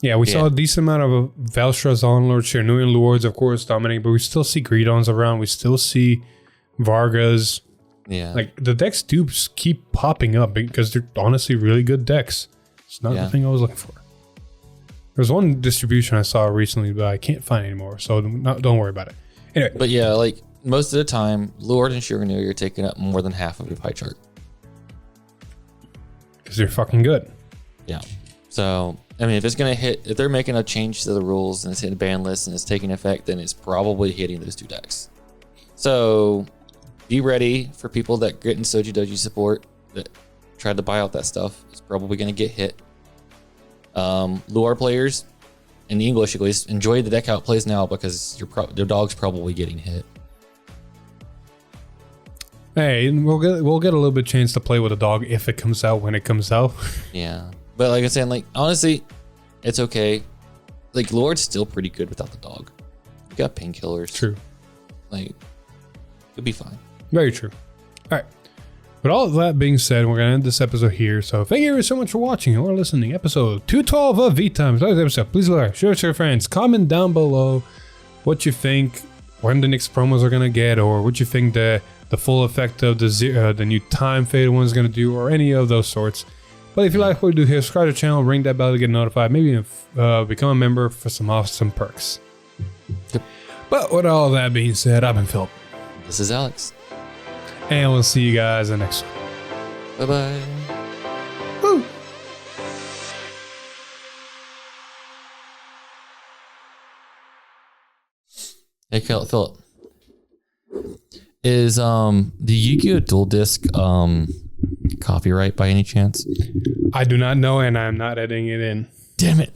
Yeah, we saw a decent amount of Velstra's Onlord, Shiranui Lords, of course, dominating, but we still see Greedons around. We still see Vargas. Yeah. Like, the decks do keep popping up because they're honestly really good decks. It's not the thing I was looking for. There's one distribution I saw recently, but I can't find it anymore, so don't worry about it. Anyway. But yeah, like, most of the time, Lord and Shiranui are taking up more than half of your pie chart. Because they're fucking good. Yeah. So, I mean, if they're making a change to the rules and it's hitting ban list and it's taking effect, then it's probably hitting those 2 decks. So, be ready for people that get in Soji Doji support that tried to buy out that stuff. It's probably going to get hit. Luar players, in the English at least, enjoy the deck how it plays now because their dog's probably getting hit. Hey, we'll get a little bit chance to play with a dog if it comes out when it comes out. Yeah. But like I said, like, honestly, it's okay. Like, Lord's still pretty good without the dog. You got painkillers. True. Like, it'll be fine. Very true. All right. With all of that being said, we're going to end this episode here. So thank you so much for watching or listening. Episode 212 of V-Times. Please like, share with your friends. Comment down below what you think, when the next promos are going to get, or what you think the full effect of the new time fade one's going to do, or any of those sorts. But if you like what we do here, subscribe to the channel, ring that bell to get notified, maybe become a member for some awesome perks. Yep. But with all that being said, I've been Philip. This is Alex. And we'll see you guys in the next one. Bye-bye. Woo! Hey, Philip. Is the Yu-Gi-Oh! Dual Disc copyright by any chance? I do not know, and I'm not editing it in. Damn it.